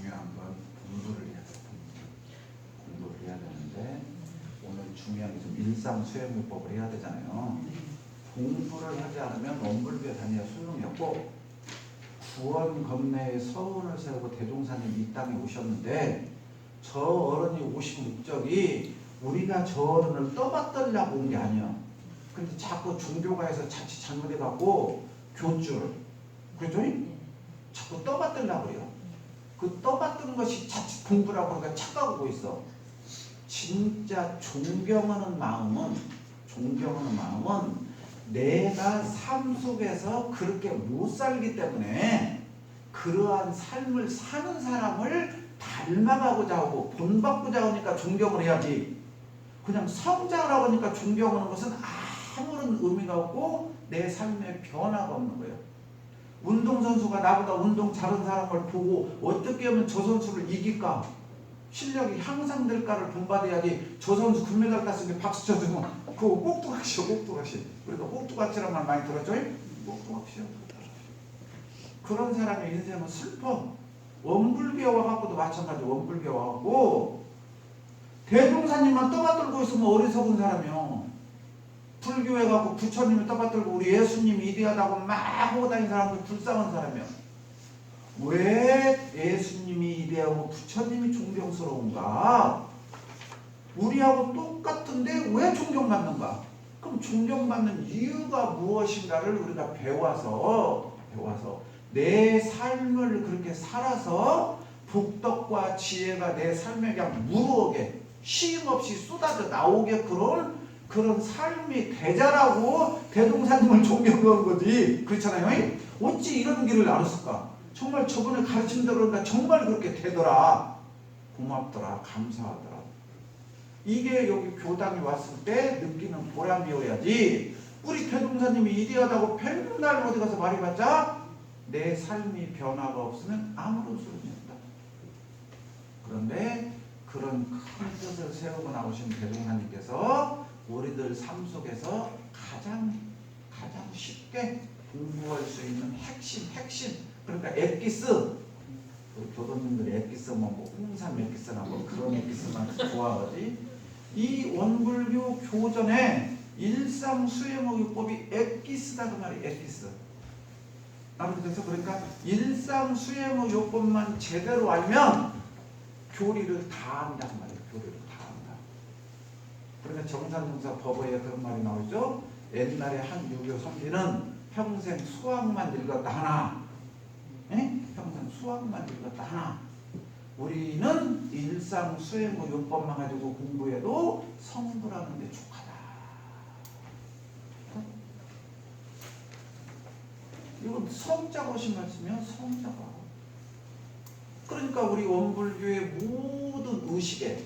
중요한 건 공부를 해야 돼. 공부를 해야 되는데 오늘 중요한 게 좀 일상수행요법을 해야 되잖아요. 공부를 하지 않으면 원불교에 다녀야 소용이 없고 구원 건네에 서원을 세우고 대종사님 이 땅에 오셨는데 저 어른이 오신 목적이 우리가 저 어른을 떠받들려고 온 게 아니야. 근데 자꾸 종교가에서 자칫 잘못해갖고 교주를 그죠? 자꾸 떠받들려고 그래요. 그 떠받드는 것이 자칫 공부라고 그러니까 착각하고 있어. 진짜 존경하는 마음은 내가 삶 속에서 그렇게 못 살기 때문에 그러한 삶을 사는 사람을 닮아가고자 하고 본받고자 하니까 존경을 해야지. 그냥 성장을 하니까 존경하는 것은 아무런 의미가 없고 내 삶에 변화가 없는 거예요. 운동선수가 나보다 운동 잘하는 사람을 보고 어떻게 하면 저 선수를 이길까? 실력이 향상될까를 본받아야지. 저 선수 금메달 땄으면 박수 쳐주면 그거 꼭두각시요. 꼭두각시. 우리가 꼭두각시란 말 많이 들었죠? 꼭두각시요. 그런 사람의 인생은 슬퍼. 원불교와 갖고도 마찬가지. 원불교와 갖고 대종사님만 떠받들고 있으면 어리석은 사람이요. 불교에 갖고 부처님이 떠받들고 우리 예수님이 이대하다고 막 하고 다니는 사람들 불쌍한 사람이요. 왜 예수님이 이대하고 부처님이 존경스러운가? 우리하고 똑같은데 왜 존경받는가? 그럼 존경받는 이유가 무엇인가를 우리가 배워서 내 삶을 그렇게 살아서 복덕과 지혜가 내 삶에 그냥 무르하게 쉼없이 쏟아져 나오게 그런 삶이 되자라고 대종사님을 존경하는 거지. 그렇잖아요. 어찌 이런 길을 알았을까? 정말 저번에 가르친 대로 그러니까 정말 그렇게 되더라. 고맙더라. 감사하더라. 이게 여기 교당에 왔을 때 느끼는 보람이어야지. 우리 대종사님이 이대하다고 맨날 어디 가서 말해봤자 내 삶이 변화가 없으면 아무런 소용이 없다. 그런데 그런 큰 뜻을 세우고 나오신 대종사님께서 우리들 삶 속에서 가장 쉽게 공부할 수 있는 핵심 그러니까 엑기스. 우리 교도님들이 엑기스 뭐 홍삼 엑기스나 뭐 그런 엑기스만 좋아하지. 이 원불교 교전에 일상수행의요법이 엑기스다 그 말이에요. 엑기스. 그래서 그러니까 일상수행의요법만 제대로 알면 교리를 다 한다 그 말이에요. 교리를 다 한다. 그러니까 정산정사 법어에 그런 말이 나오죠. 옛날에 한 유교 선비는 평생 수학만 읽었다 하나. 평생 수학만 읽었다 하나. 우리는 일상수행의요법만 가지고 공부해도 성불하는 데 족하다. 이건 성자가 오신 말씀이야. 성자가. 그러니까 우리 원불교의 모든 의식에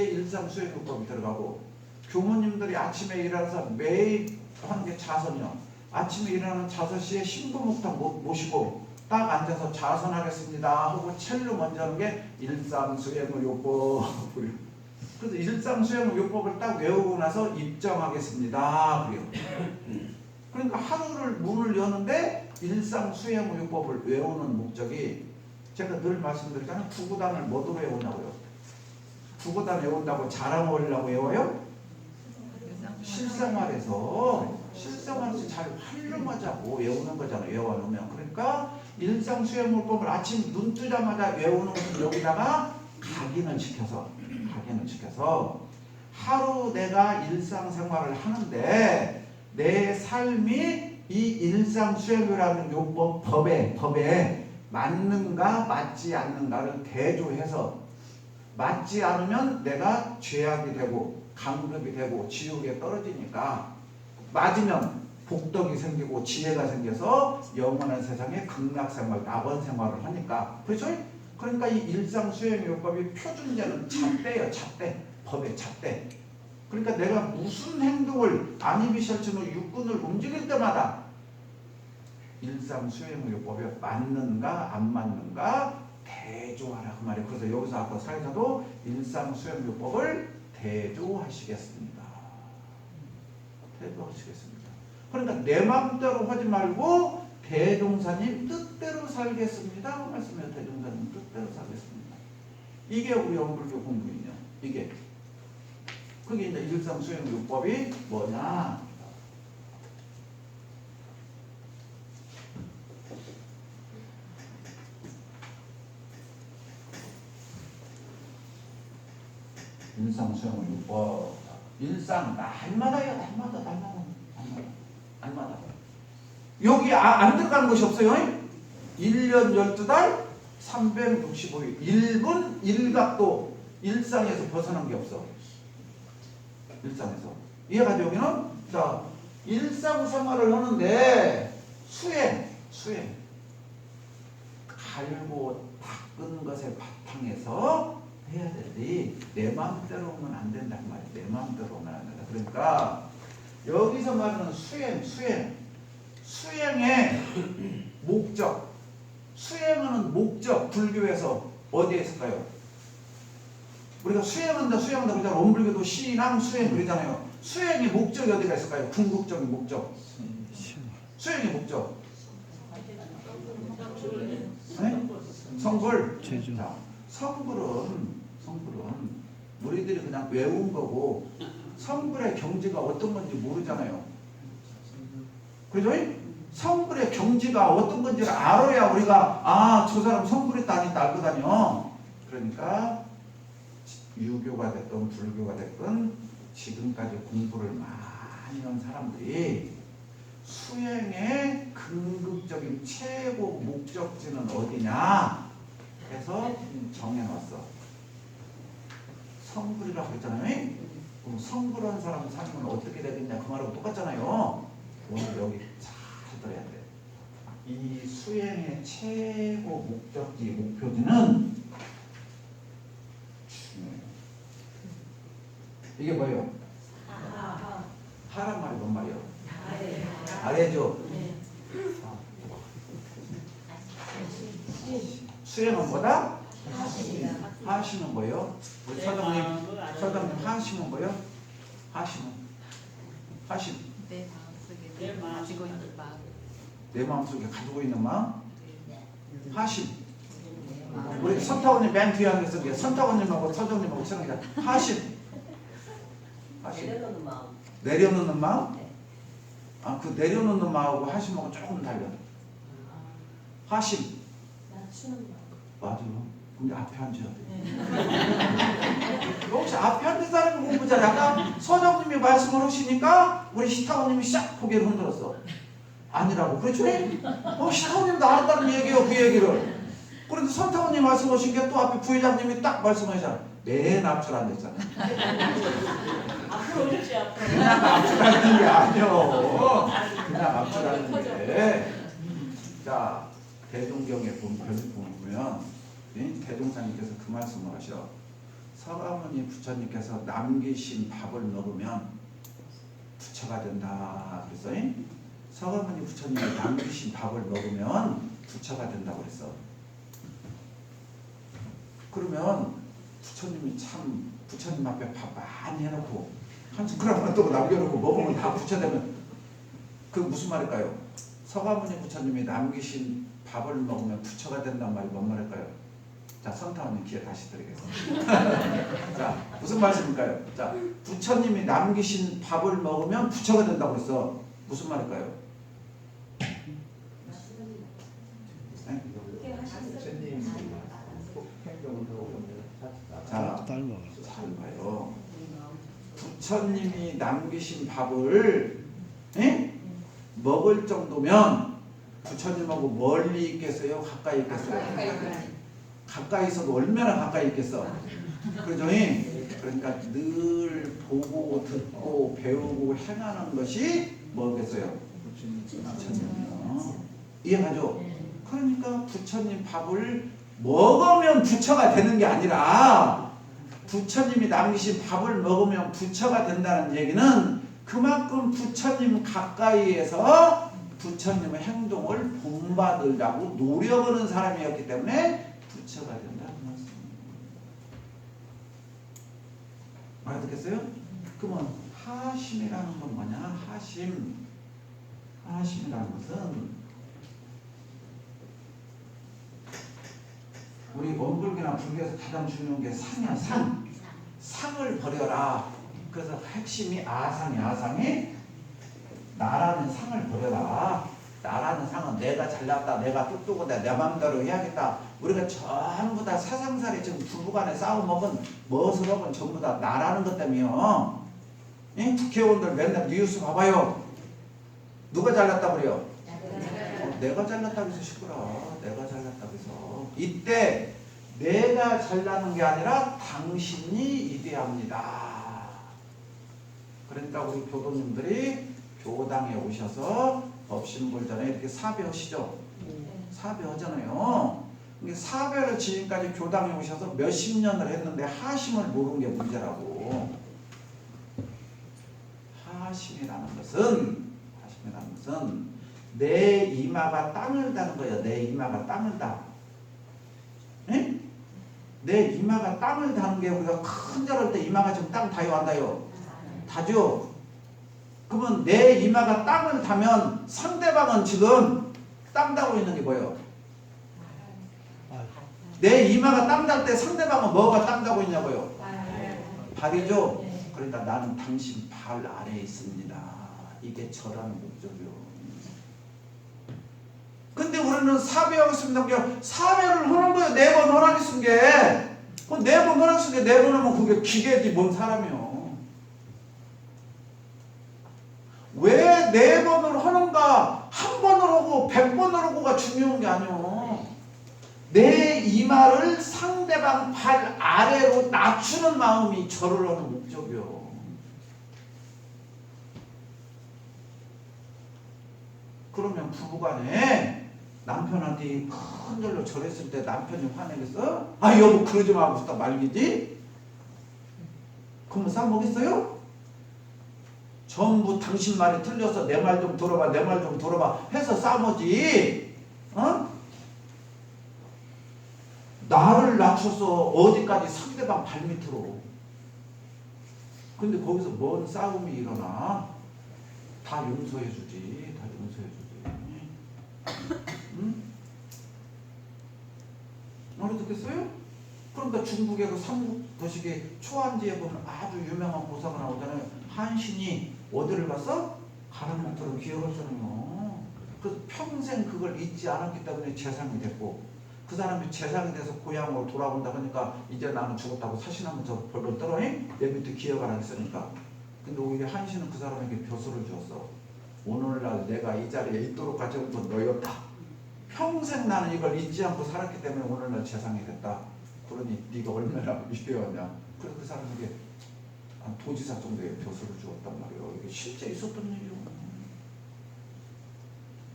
일상수행요법이 들어가고 교모님들이 아침에 일어나서 매일 하는 게 자선이요. 아침에 일어나는 5시에 신부목탁 모시고 딱 앉아서 자선하겠습니다 하고 첼로 먼저 하는 게 일상수행요법. 그래서 일상수행요법을 딱 외우고 나서 입정하겠습니다. 그래요. 그러니까 하루를 문을 여는데 일상수행요법을 외우는 목적이 제가 늘 말씀드리잖아요. 구구단을 뭐로 외우냐고요. 구구단 외운다고 자랑하려고 외워요? 실생활에서 잘 활용하자고 외우는 거잖아요. 외워놓으면. 그러니까 일상수행요법을 아침 눈 뜨자마자 외우는 것은 여기다가 각인을 시켜서 하루 내가 일상생활을 하는데 내 삶이 이 일상수행이라는 요법 법에 맞는가 맞지 않는가를 대조해서 맞지 않으면 내가 죄악이 되고 강급이 되고 지옥에 떨어지니까 맞으면 복덕이 생기고 지혜가 생겨서 영원한 세상에 극락생활, 낙원생활을 하니까. 그렇죠? 그러니까 이 일상수행요법이 표준제는 잣대예요. 잣대. 법의 잣대. 그러니까 내가 무슨 행동을 아니비셜츠노 육군을 움직일 때마다 일상수행요법에 맞는가 안 맞는가 대조하라 그 말이에요. 그래서 여기서 아까 사회자도 일상수행요법을 대조하시겠습니다. 그러니까 내 마음대로 하지 말고 대종사님 뜻대로 살겠습니다 그 말씀이에요. 대종사님 이게 우리 원불교 공부이냐. 이게. 그게 이제 일상수행요법이 뭐냐. 일상수행요법. 일상 날마다요. 날마다. 여기 안 들어가는 것이 없어요. 1년 12달 365일 1분 1각도 일상에서 벗어난 게 없어. 일상에서. 이해가죠? 여기는? 자, 일상생활을 하는데 수행. 갈고 닦은 것의 바탕에서 해야 되지. 내 마음대로 오면 안 된단 말이야. 내 마음대로 오면 안 된다. 그러니까 여기서 말하는 수행의 목적. 수행하는 목적, 불교에서 어디에 있을까요? 우리가 수행한다 그러잖아요. 원불교도 신앙, 수행 그러잖아요. 수행의 목적이 어디가 있을까요? 궁극적인 목적. 수행의 목적. 네? 성불. 자, 성불은 우리들이 그냥 외운 거고 성불의 경지가 어떤 건지 모르잖아요. 그죠? 성불의 경지가 어떤 건지를 알아야 우리가 저 사람 성불이 아니다 알 거다니요. 그러니까 유교가 됐든 불교가 됐든 지금까지 공부를 많이 한 사람들이 수행의 궁극적인 최고 목적지는 어디냐 해서 정해놨어. 성불이라고 했잖아요. 그럼 성불한 사람 사는 어떻게 되겠냐 그 말하고 똑같잖아요. 오늘 여기 잘 들어야 돼. 이 수행의 최고 목적지, 목표지는 이게 뭐예요? 하란 말이 뭔 말이에요? 아래죠? 수행은 뭐다? 하시는 거예요? 우리 서장님 하시는 거예요? 하심. 내 마음속에 가지고 있는 마음. 내 마음속에 가지고 있는 마음? 하심. 우리 선타원님 맨 뒤에 앉아서 선타원님하고 서정님하고 친하게 하심. 내려놓는 마음? 그 내려놓는 마음하고 하심하고 조금 달려. 하심. 맞아. 근데 앞에 앉아야 돼. 혹시 앞에 앉은 사람이 공부 잘해? 아까 서정님이 말씀을 하시니까 우리 시타원님이 싹 고개를 흔들었어. 아니라고. 그렇죠? 시타원님도 알았다는 얘기예요. 그 얘기를. 그런데 선타원님 말씀하신 게 또 앞에 부회장님이 딱 말씀하시잖아. 맨 앞줄 앉았잖아. 그냥 앞줄 앉는 게 아니요. 그냥 앞줄 앉는 게. 자, 대종경에 보면 대종사님께서 그 말씀을 하셔. 서가모니 부처님께서 남기신 밥을 먹으면 부처가 된다 그랬어요. 서가모니 부처님이 남기신 밥을 먹으면 부처가 된다고 그랬어. 그러면 부처님 앞에 밥 많이 해놓고 한 숟가락만 또 남겨놓고 먹으면 다 부처 되면 그 무슨 말일까요? 서가모니 부처님이 남기신 밥을 먹으면 부처가 된단 말이 뭔 말일까요? 자, 선타원님 기회 다시 드리겠습니다. 자, 무슨 말씀일까요? 자, 부처님이 남기신 밥을 먹으면 부처가 된다고 했어. 무슨 말일까요? 네? 자, 잘 봐요. 부처님이 남기신 밥을 먹을 정도면 부처님하고 멀리 있겠어요? 가까이 있겠어요? 가까이 있어도 얼마나 가까이 있겠어. 그죠? 그러니까 늘 보고 듣고 배우고 행하는 것이 뭐겠어요? 부처님이요. 이해가죠? 그러니까 부처님 밥을 먹으면 부처가 되는 게 아니라 부처님이 남기신 밥을 먹으면 부처가 된다는 얘기는 그만큼 부처님 가까이에서 부처님의 행동을 본받으려고 노력하는 사람이었기 때문에 부처가 된다는 말씀입니다. 알아듣겠어요? 그러면 하심이라는 건 뭐냐? 하심이라는 것은 우리 원불교나 불교에서 가장 중요한 게 상이야. 상. 상을 버려라. 그래서 핵심이 아상이야. 아상이 나라는 상을 버려라. 나라는 상은 내가 잘났다, 내가 뚝뚝하다, 내 맘대로 해야겠다. 우리가 전부 다 사상살이 지금 부부간에 싸움먹은 머스러운 전부 다 나라는 것 때문이요. 이 국회의원들 맨날 뉴스 봐봐요. 누가 잘났다고 그래요? 내가 잘났다고 해서 시끄러. 내가 잘났다고 해서. 이때 내가 잘나는 게 아니라 당신이 이대합니다. 그러니까 우리 교도님들이 교당에 오셔서 법신불 전에 이렇게 사배하시죠. 사배하잖아요. 사배를 지금까지 교당에 오셔서 몇십 년을 했는데 하심을 모르는 게 문제라고. 하심이라는 것은 내 이마가 땅을 다는 거예요. 내 이마가 땅을 다. 네? 내 이마가 땅을 다는 게 우리가 큰 절 할 때 이마가 지금 땅 다요 안 다요? 다죠. 그러면 내 이마가 땅을 다면 상대방은 지금 땅 다고 있는 게 뭐예요? 내 이마가 땅 달 때 상대방은 뭐가 땅 다고 있냐고요? 발이죠. 그러니까 나는 당신 발 아래에 있습니다. 이게 저라는 목적이요. 근데 우리는 사배하고 있습니다. 그냥 사배를 하는 거예요. 4번 허락이 쓴 게. 그 4번 허락이 쓴 게 4번 하면 그게 기계지 뭔 사람이요. 왜 4번을 하는가? 한 번을 하고 100번을 하고가 중요한 게 아니요. 내 이마를 상대방 발 아래로 낮추는 마음이 절을 하는 목적이요. 그러면 부부간에 남편한테 큰 절로 절했을 때 남편이 화내겠어? 아 여보 그러지 마 하고 싶다 말기지? 그러면 싸먹겠어요? 전부 당신 말이 틀려서 내 말 좀 들어봐 내 말 좀 들어봐 해서 싸우지. 어? 나를 낮춰서 어디까지 상대방 발밑으로. 근데 거기서 뭔 싸움이 일어나? 다 용서해주지. 다 용서해주지. 응? 알아듣겠어요? 그러니까 중국의 그 삼국도식의 초안지에 보면 아주 유명한 고사가 나오잖아요. 한신이 어디를 갔어? 가라못으로 기어갔잖아요. 그래서 평생 그걸 잊지 않았기 때문에 재상이 됐고, 그 사람이 재상이 돼서 고향으로 돌아온다 하니까 이제 나는 죽었다고 사신하면서 벌벌 떨어니? 내 밑에 기어가라 했으니까. 근데 오히려 한신은 그 사람에게 벼슬을 주었어. 오늘날 내가 이 자리에 있도록 가져온 건 너였다. 평생 나는 이걸 잊지 않고 살았기 때문에 오늘날 재상이 됐다. 그러니 네가 얼마나 위대하냐. 그래서 그 사람에게 도지사 정도의 벼슬을 주었단 말이에요. 이게 실제 있었던 일이요.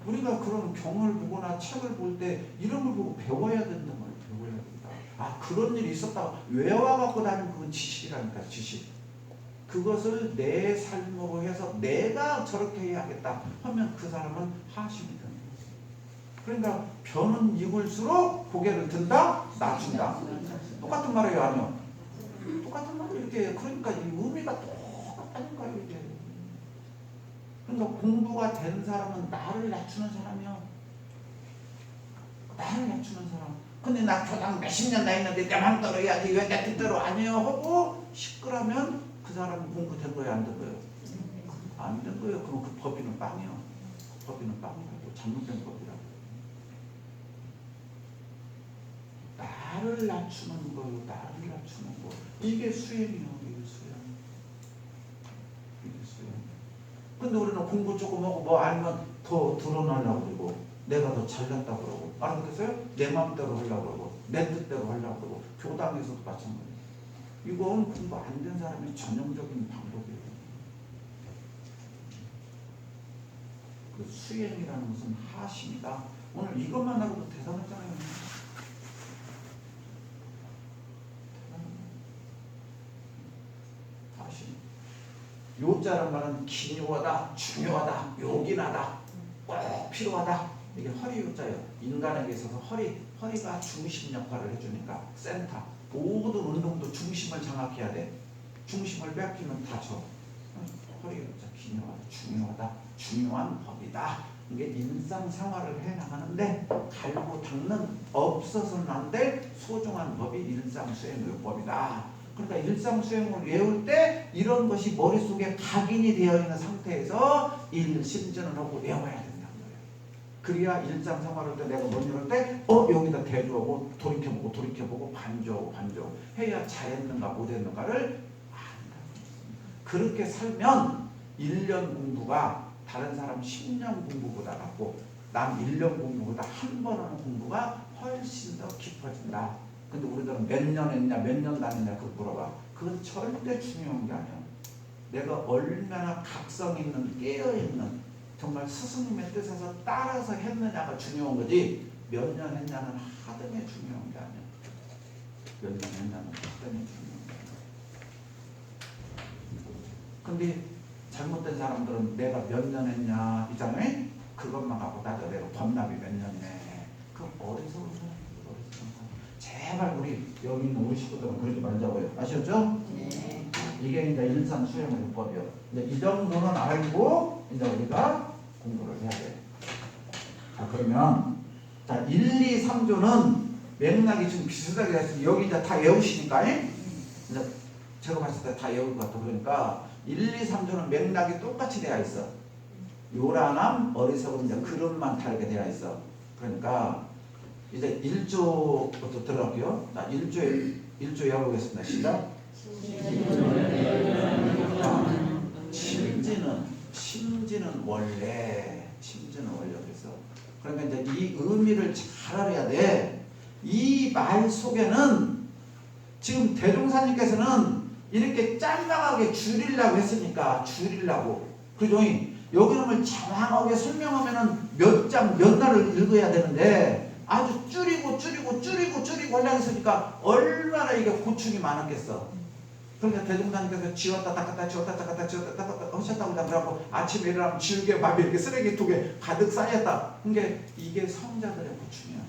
우리가 그런 경을 보거나 책을 볼 때 이런 걸 보고 배워야 된단 말이에요. 배워야 된다. 아 그런 일이 있었다. 외워갖고 다니는 그건 지식이라니까. 지식. 그것을 내 삶으로 해서 내가 저렇게 해야겠다 하면 그 사람은 하심이 되는 거예요. 그러니까 변은 익을수록 고개를 든다, 낮춘다. 똑같은 말이에요, 아니요? 똑같은 말이에요. 이렇게. 그러니까 이 의미가 똑같다니까요, 이게. 그러니까 공부가 된 사람은 나를 낮추는 사람이요. 나를 낮추는 사람. 근데 나 교당 몇십 년 다녔는데 내 맘대로 해야지 왜 내 뜻대로 아니에요 하고 시끄러면 그 사람은 공부된 거예요, 안 된 거예요? 안 된 거예요. 그럼 그 법인은 빵이요. 그 법인은 빵이라고. 잘못된 법이라고. 나를 낮추는 거요. 나를 낮추는 거. 이게 수행이요. 이게 수행. 이게 수행. 근데 우리는 공부 조금 하고 뭐 알면 더 드러나려고 그러고 내가 더 잘났다고 그러고 알아듣겠어요? 내 마음대로 하려고 그러고 내 뜻대로 하려고 그러고 교당에서도 마찬가지예요. 이건 공부 안 된 사람의 전형적인 방법이에요. 그 수행이라는 것은 하심이다. 오늘 이것만 하고도 대단하잖아요. 하심. 요자란 말은 기묘하다, 중요하다, 요긴하다, 꼭 필요하다. 이게 허리 요자예요. 인간에게 있어서 허리가 중심 역할을 해주니까 센터. 모든 운동도 중심을 장악해야 돼. 중심을 뺏기면 다쳐. 허리 요자 기묘하다, 중요하다, 중요한 법이다. 이게 일상생활을 해나가는데 갈고 닦는 없어서는 안 될 소중한 법이 일상수행의법이다. 그러니까 일상수행을 외울 때 이런 것이 머릿속에 각인이 되어 있는 상태에서 일심전을 하고 외워야 된다는 거예요. 그래야 일상생활할 때 내가 문 열을 때 여기다 대주하고 돌이켜보고 반주하고 해야 잘했는가 못했는가를 안다. 그렇게 살면 1년 공부가 다른 사람 10년 공부보다 낫고 남 1년 공부보다 한 번 하는 공부가 훨씬 더 깊어진다. 근데 우리들은 몇 년 했냐 몇 년 다녔냐 그거 물어봐. 그건 절대 중요한 게 아니야. 내가 얼마나 각성 있는 깨어있는 정말 스승님의 뜻에서 따라서 했느냐가 중요한 거지 몇 년 했냐는 하등에 중요한 게 아니야. 몇 년 했냐는 하등에 중요한 게 아니야. 근데 잘못된 사람들은 내가 몇 년 했냐 있잖아요. 그것만 갖고 따져. 내가 법납이 몇 년이네. 그 어리석은 사람이에요. 제발 우리 여기 있는 우리 식구들은 그러지 말자고요. 아셨죠? 네. 이게 이제 일상수행의법이요. 이제 이 정도는 알고 이제 우리가 공부를 해야 돼. 자 그러면 자 1, 2, 3조는 맥락이 좀 비슷하게 됐어요. 여기 이제 다 외우시니까 이제 제가 봤을 때 다 외울 것 같아. 그러니까 1, 2, 3조는 맥락이 똑같이 되어 있어. 요란함, 어리석음, 이제 그릇만 다르게 되어 있어. 그러니까 이제 1조부터 들어갈게요. 자, 1조 외워보겠습니다. 시작. 심지는 원래 그래서 그러니까 이제 이 의미를 잘 알아야 돼. 이 말 속에는 지금 대종사님께서는 이렇게 짤막하게 줄이려고 했으니까 그죠? 여기는 장황하게 설명하면은 몇 장 몇 날을 읽어야 되는데 아주 줄이고 하려고 했으니까 얼마나 이게 고충이 많았겠어. 그러니까 대종사님께서 지웠다 닦았다 하셨다고 그러고 아침에 일어나면 지우개 밥이 이렇게 쓰레기통에 가득 쌓였다. 그러니까 이게 성자들의 고충이야.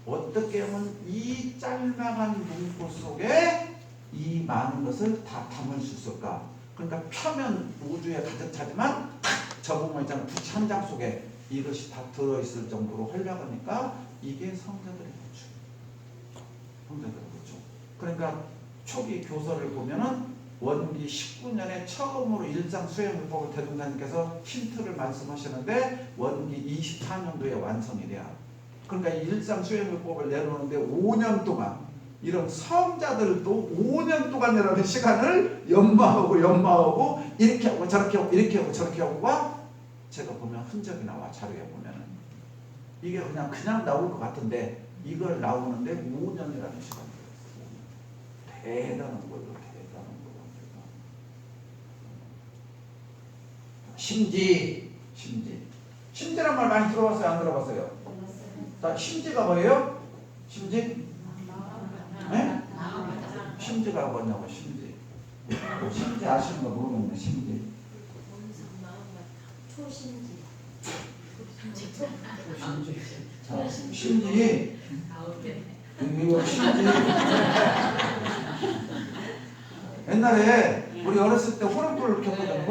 어떻게 하면 이 짤막한 문구 속에 이 많은 것을 다 담을 수 있을까? 그러니까 표면 우주에 가득 차지만 저분만 있잖아. 부치 한 장 속에 이것이 다 들어있을 정도로 하려고 하니까 이게 성자들의 고충. 그러니까 초기 교서를 보면은 원기 19년에 처음으로 일상수행의법을 대종사님께서 힌트를 말씀하시는데 원기 24년도에 완성이 돼요. 그러니까 일상수행의법을 내놓는데 5년 동안 이런 성자들도 5년 동안이라는 시간을 연마하고 이렇게 하고 저렇게 하고가 제가 보면 흔적이 나와. 자료에 보면은 이게 그냥 나올 것 같은데 이걸 나오는데 5년이라는 시간이 들어요. 대단한 거예요. 심지란 말 많이 들어봤어요? 안 들어봤어요? 자, 심지가 뭐예요? 심지? 네? 심지가 뭐냐고. 심지 아시는 거 모르겠네. 초심지. 자, 심지 이거 심지 옛날에 우리 어렸을 때 호랑불 켰거든.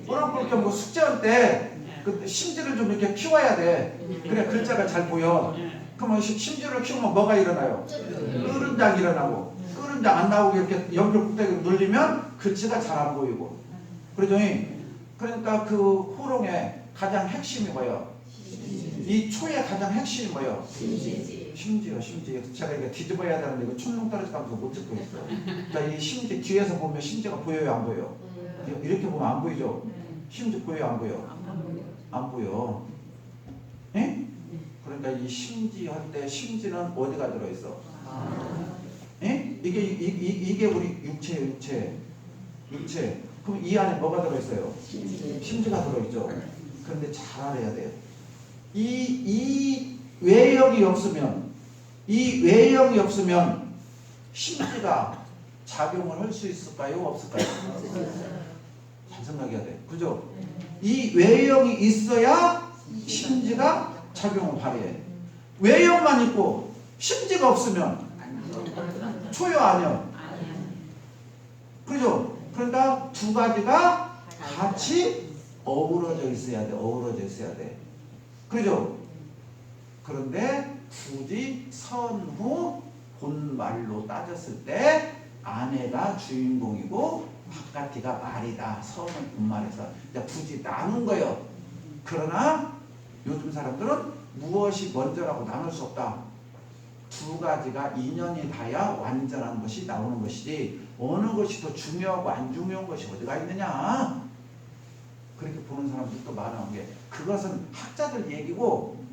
호랑불 켜고 숙제할 때 그 심지를 좀 이렇게 키워야 돼. 그래 글자가 잘 보여. 그러면 심지를 키우면 뭐가 일어나요? 끄른장 일어나고, 끄른장 안 나오게 이렇게 연필 꼭대기로 눌리면 글씨가 잘 안 보이고. 그러죠? 그러니까 그 호롱의 가장 핵심이 뭐예요? 이 초의 가장 핵심이 뭐예요? 심지요. 제가 이거 뒤집어야 되는데 이거 촌농 떨어지면서 못 찍고 있어. 자, 이 심지 뒤에서 보면 심지가 보여요, 안 보여요? 이렇게 보면 안 보이죠? 심지 보여요, 안 보여요? 안 보여. 예? 그러니까 이 심지 할 때 심지는 어디가 들어있어? 예? 이게 우리 육체. 그럼 이 안에 뭐가 들어있어요? 심지가 들어있죠. 그런데 잘 알아야 돼요. 이 외형이 없으면 심지가 작용을 할 수 있을까요? 없을까요? 잘 생각해야 돼. 그죠? 이 외형이 있어야 심지가 작용을 발휘해. 외형만 있고 심지가 없으면 초요 아니요? 그죠? 그러니까 두 가지가 같이 어우러져 있어야 돼. 그죠? 그런데 굳이 선후 본말로 따졌을 때 아내가 주인공이고 바깥이가 말이다. 선은 본말에서 이제 굳이 나눈 거예요. 그러나 요즘 사람들은 무엇이 먼저라고 나눌 수 없다. 두 가지가 인연이 닿아야 완전한 것이 나오는 것이지 어느 것이 더 중요하고 안 중요한 것이 어디가 있느냐. 그렇게 보는 사람들도 많은 게 그것은 학자들 얘기고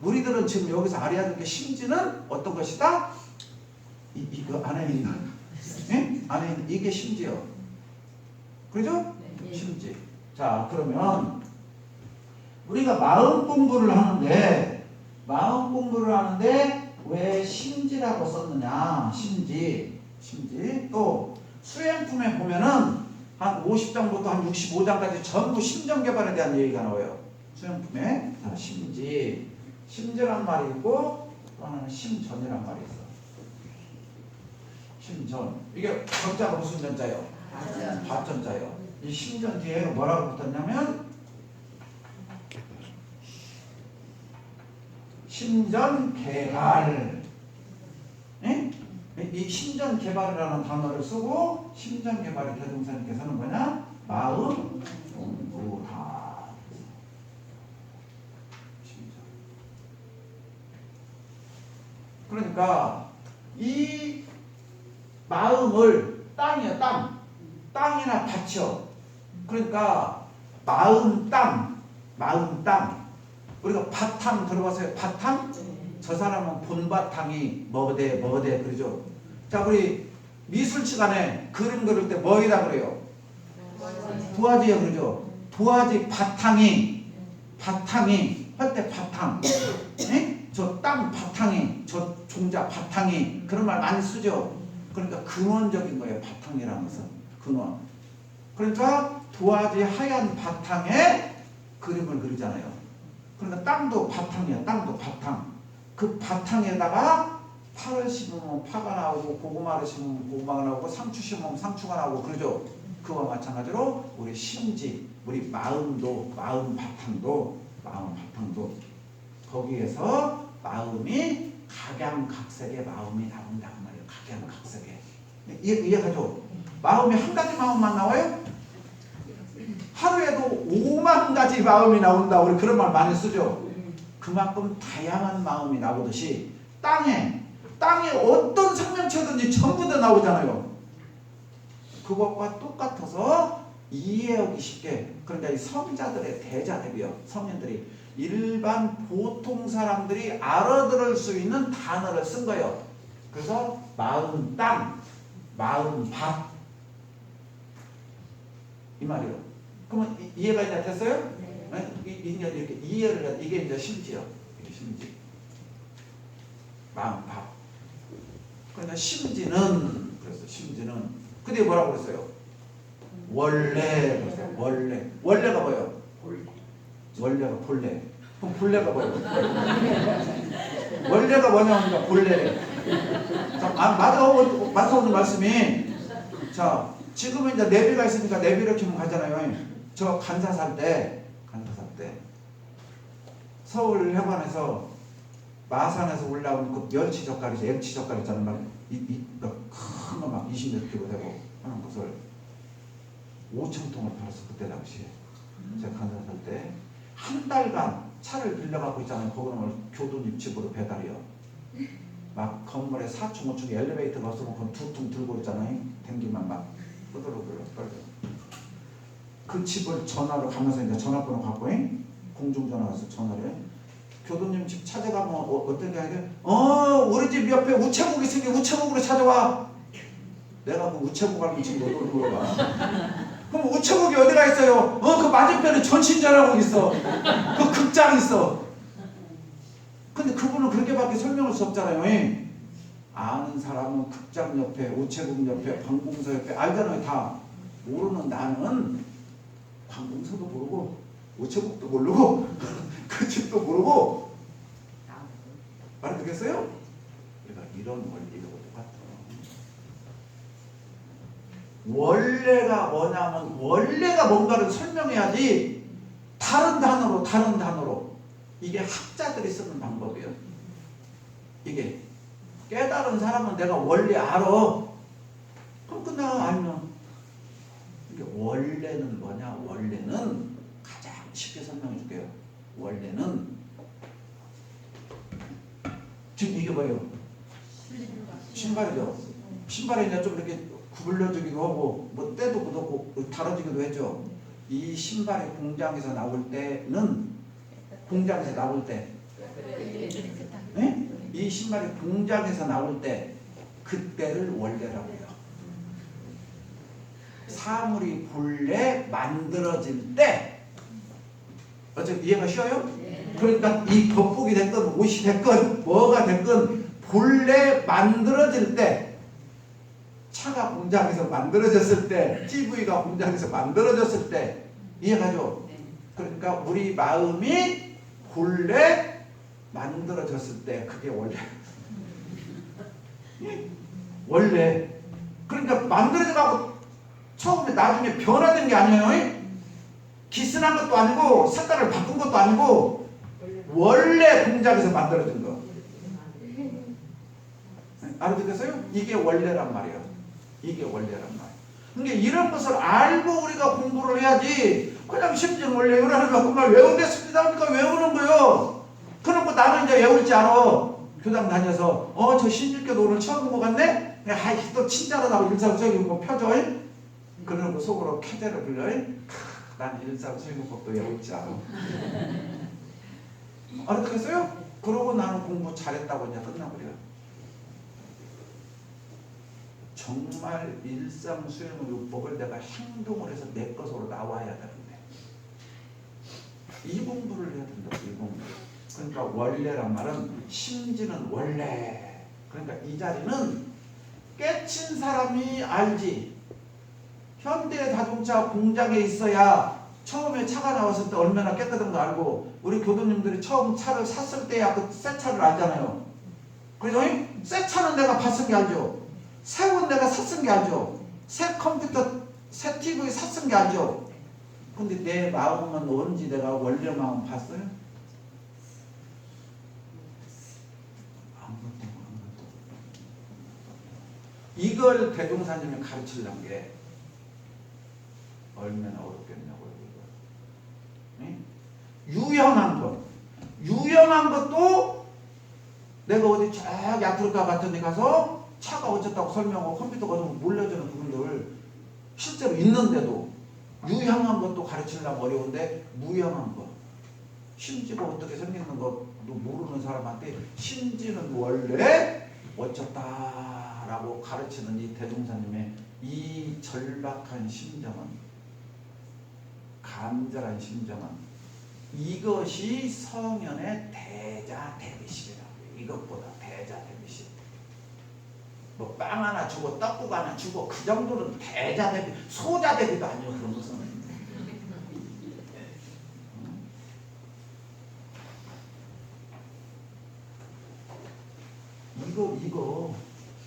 우리들은 지금 여기서 알아야 될 게 심지는 어떤 것이다? 이거 안에 있는 예? 안에 있는 이게 심지요. 그죠? 네. 심지. 자 그러면 우리가 마음 공부를 하는데 왜 심지라고 썼느냐? 심지. 또 수행품에 보면은 한 50장부터 한 65장까지 전부 심정 개발에 대한 얘기가 나와요. 수행품에. 자, 심지란 말이 있고 또 하나는 심전이란 말이 있어. 심전. 이게 전자가 무슨 전자예요? 밭전자예요. 이 심전 뒤에 뭐라고 붙었냐면 심전 개발. 예? 이 심전 개발이라는 단어를 쓰고 심전 개발의 대동사님께서는 뭐냐? 마음 공부다. 그러니까 이 마음을 땅이야 땅이나 밭이요. 그러니까 마음 땅 우리가 바탕 들어봤어요? 바탕? 저 사람은 본바탕이 뭐대 그러죠. 자 우리 미술 시간에 그림 그릴 때 뭐이라 그래요? 도화지야 그러죠. 도화지 바탕이 할 때 바탕. 저 땅 바탕이 저 종자 바탕이 그런 말 많이 쓰죠. 그러니까 근원적인 거예요. 바탕이라는 것은 근원. 그러니까 도화지 하얀 바탕에 그림을 그리잖아요. 그러니까 땅도 바탕이야. 땅도 바탕. 그 바탕에다가 파를 심으면 파가 나오고 고구마를 심으면 고구마가 나오고 상추 심으면 상추가 나오고 그러죠. 그와 마찬가지로 우리 심지, 우리 마음도 마음 바탕도 거기에서 마음이 각양각색의 마음이 나온다는 말이에요. 각양각색의. 이해가죠? 마음이 한 가지 마음만 나와요? 하루에도 5만 가지 마음이 나온다. 우리 그런 말 많이 쓰죠. 그만큼 다양한 마음이 나오듯이 땅에 어떤 생명체든지 전부 다 나오잖아요. 그것과 똑같아서 이해하기 쉽게. 그러니까 이 성자들의 대자들이요. 성인들이 일반 보통 사람들이 알아들을 수 있는 단어를 쓴 거예요. 그래서 마음 땅, 마음 밭 이 말이에요. 그러면 이해가 이제 됐어요? 네. 이제 이렇게 이해를 해. 이게 이제 심지요. 이게 심지. 마음 밭. 그러니까 심지는 근데 뭐라고 그랬어요? 원래 그랬어요. 원래가 뭐예요? 원래가 본래. 그럼 본래가 뭐예요? 원래가 뭐냐면 본래래. 자, 맞아 오늘 말씀이. 자, 지금은 이제 내비가 있으니까 내비를 키면 가잖아요. 저 간사 살 때 서울 해관에서 마산에서 올라온 그 멸치 젓갈이죠. 액치 젓갈 있잖아요. 큰 거 막 20몇 킬로 되고 하는 것을 5,000통을 팔았어. 그때 당시에. 제가 간사 살 때 한 달간 차를 빌려갖고 있잖아요. 거기는 교도님 집으로 배달이요. 막 건물에 4층 5층에 엘리베이터가 없으면 그건 2통 들고 있잖아요. 댕기만 막 끄덕끄덕 떨죠. 그 집을 전화로 가면서 이제 전화번호 갖고 공중전화 가서 전화를 해. 교도님 집 찾아가면 어떻게 해야 돼? 우리 집 옆에 우체국 있으니 우체국으로 찾아와. 내가 그 우체국 알면 지금 못 오는 거야. 그럼 우체국이 어디가 있어요? 그 맞은편에 전신전화국 있어. 그 극장 있어. 근데 그분은 그렇게밖에 설명할 수 없잖아요. 아는 사람은 극장 옆에, 우체국 옆에, 관공서 옆에 알잖아요. 다 모르는 나는 관공서도 모르고 우체국도 모르고 그 집도 모르고. 알아듣겠어요? 그러니까 이런 원리가 똑같아. 원래가 뭐냐면 원래가 뭔가를 설명해야지 다른 단어로. 이게 학자들이 쓰는 방법이에요. 그러니까 원래가 뭐냐면 원래가 뭔가를 설명해야지 다른 단어로. 이게 학자들이 쓰는 방법이에요. 그러니까 원래가 뭐냐면 원래가 뭔가를 설명해야지 다른 단어로. 다른 단어로. 이게 학자들이 쓰는 방법이에요. 그러니까 원래가 뭐냐면 원래가 뭔가를 설명해야지 다른 단어로. 이게 학자들이 쓰는 방법이에요. 이게 깨달은 사람은 내가 원리 알아. 그럼 끝나. 아니면 이게 원래는 뭐냐? 원래는 가장 쉽게 설명해 줄게요. 원래는 지금 이게 뭐예요? 신발이죠. 신발이 이제 좀 이렇게 구불려지기도 하고 뭐 때도 묻었고 달아지기도 했죠. 이 신발이 공장에서 나올 때는 공장에서 나올 때 네? 이 신발이 공장에서 나올 때 그때를 원래라고 해요. 사물이 본래 만들어질 때 어차피 이해가 쉬워요? 그러니까 이 겉복이 됐건 옷이 됐건 뭐가 됐건 본래 만들어질 때 차가 공장에서 만들어졌을 때 TV가 공장에서 만들어졌을 때 이해가죠? 그러니까 우리 마음이 본래 만들어졌을 때 그게 원래 원래 그러니까 만들어져가고 처음에 나중에 변화된 게 아니에요. 기스난 것도 아니고 색깔을 바꾼 것도 아니고 원래 공장에서 만들어진 거. 알아듣겠어요? 이게 원래란 말이에요. 이게 원래란 말이에요. 그러니까 이런 것을 알고 우리가 공부를 해야지 그냥 심지어 원래 이러는 거 그만 외우겠습니다 하니까 외우는 거예요. 그러고 나는 이제 외울지 알아. 교당 다녀서 저 신주께도 오늘 처음 본 것 같네? 아이 또 친절하다고 일상적이고 펴줘. 그러고 속으로 켜대를 불러. 난 일상적이고도 외울지 알아. 알아듣겠어요? 그러고 나는 공부 잘했다고 이제 끝나버려요. 정말 일상수행요법을 내가 행동을 해서 내 것으로 나와야 되는데 이 공부를 해야 된다. 이 공부. 그러니까 원래란 말은 심지는 원래. 그러니까 이 자리는 깨친 사람이 알지. 현대자동차 공장에 있어야 처음에 차가 나왔을 때 얼마나 깨끗한 거 알고 우리 교도님들이 처음 차를 샀을 때야 그 새 차를 알잖아요. 그래서 새 차는 내가 봤은 게 알죠. 새 옷 내가 샀은 게 알죠. 새 컴퓨터, 새 TV 샀은 게 알죠. 근데 내 마음은 언제 내가 원래 마음 봤어요? 아무것도. 이걸 대종사님이 가르치려는 게 얼마나 어렵겠냐고요. 네? 유형한 것. 유형한 것도 내가 어디 저기 아프리카 같은 데 가서 차가 어쨌다고 설명하고 컴퓨터가 좀 몰려주는 부분들 실제로 있는데도 유형한 것도 가르치려면 어려운데 무형한 것. 심지가 어떻게 생기는 것도 모르는 사람한테 심지는 원래 어쩌다라고 가르치는 이 대종사님의 이 절박한 심정은 간절한 심정은 이것이 성현의 대자대비식이라고 해요. 이것보다 대자대비식. 뭐 빵 하나 주고 떡국 하나 주고 그 정도는 대자대비 소자대비도 아니에요. 그런 것은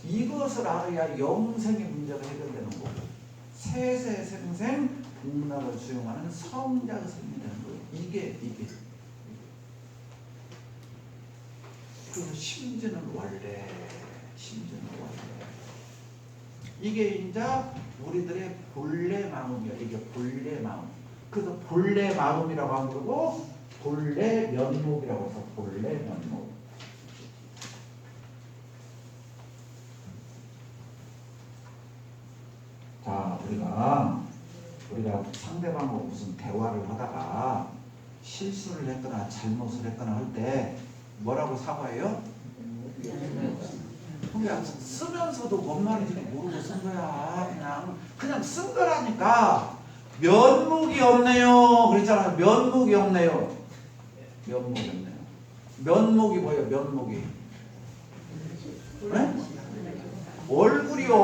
이것을 알아야 영생의 문제가 해결되는 거고 세세생생 복락을 수용하는 성자의 삶이 되는 거예요. 이게 그 심지는 원래 이게 이제 우리들의 본래 마음이야. 이게 본래 마음. 그래서 본래 마음이라고 하는 거고 본래 면목이라고 해서 본래 면목. 자, 우리가 상대방하고 무슨 대화를 하다가 실수를 했거나 잘못을 했거나 할 때 뭐라고 사과해요? 그냥 쓰면서도 뭔 말인지 모르고 쓴 거야. 그냥 쓴 거라니까. 면목이 없네요. 그랬잖아요. 면목이 없네요. 면목이 뭐예요? 면목이. 네? 얼굴이요.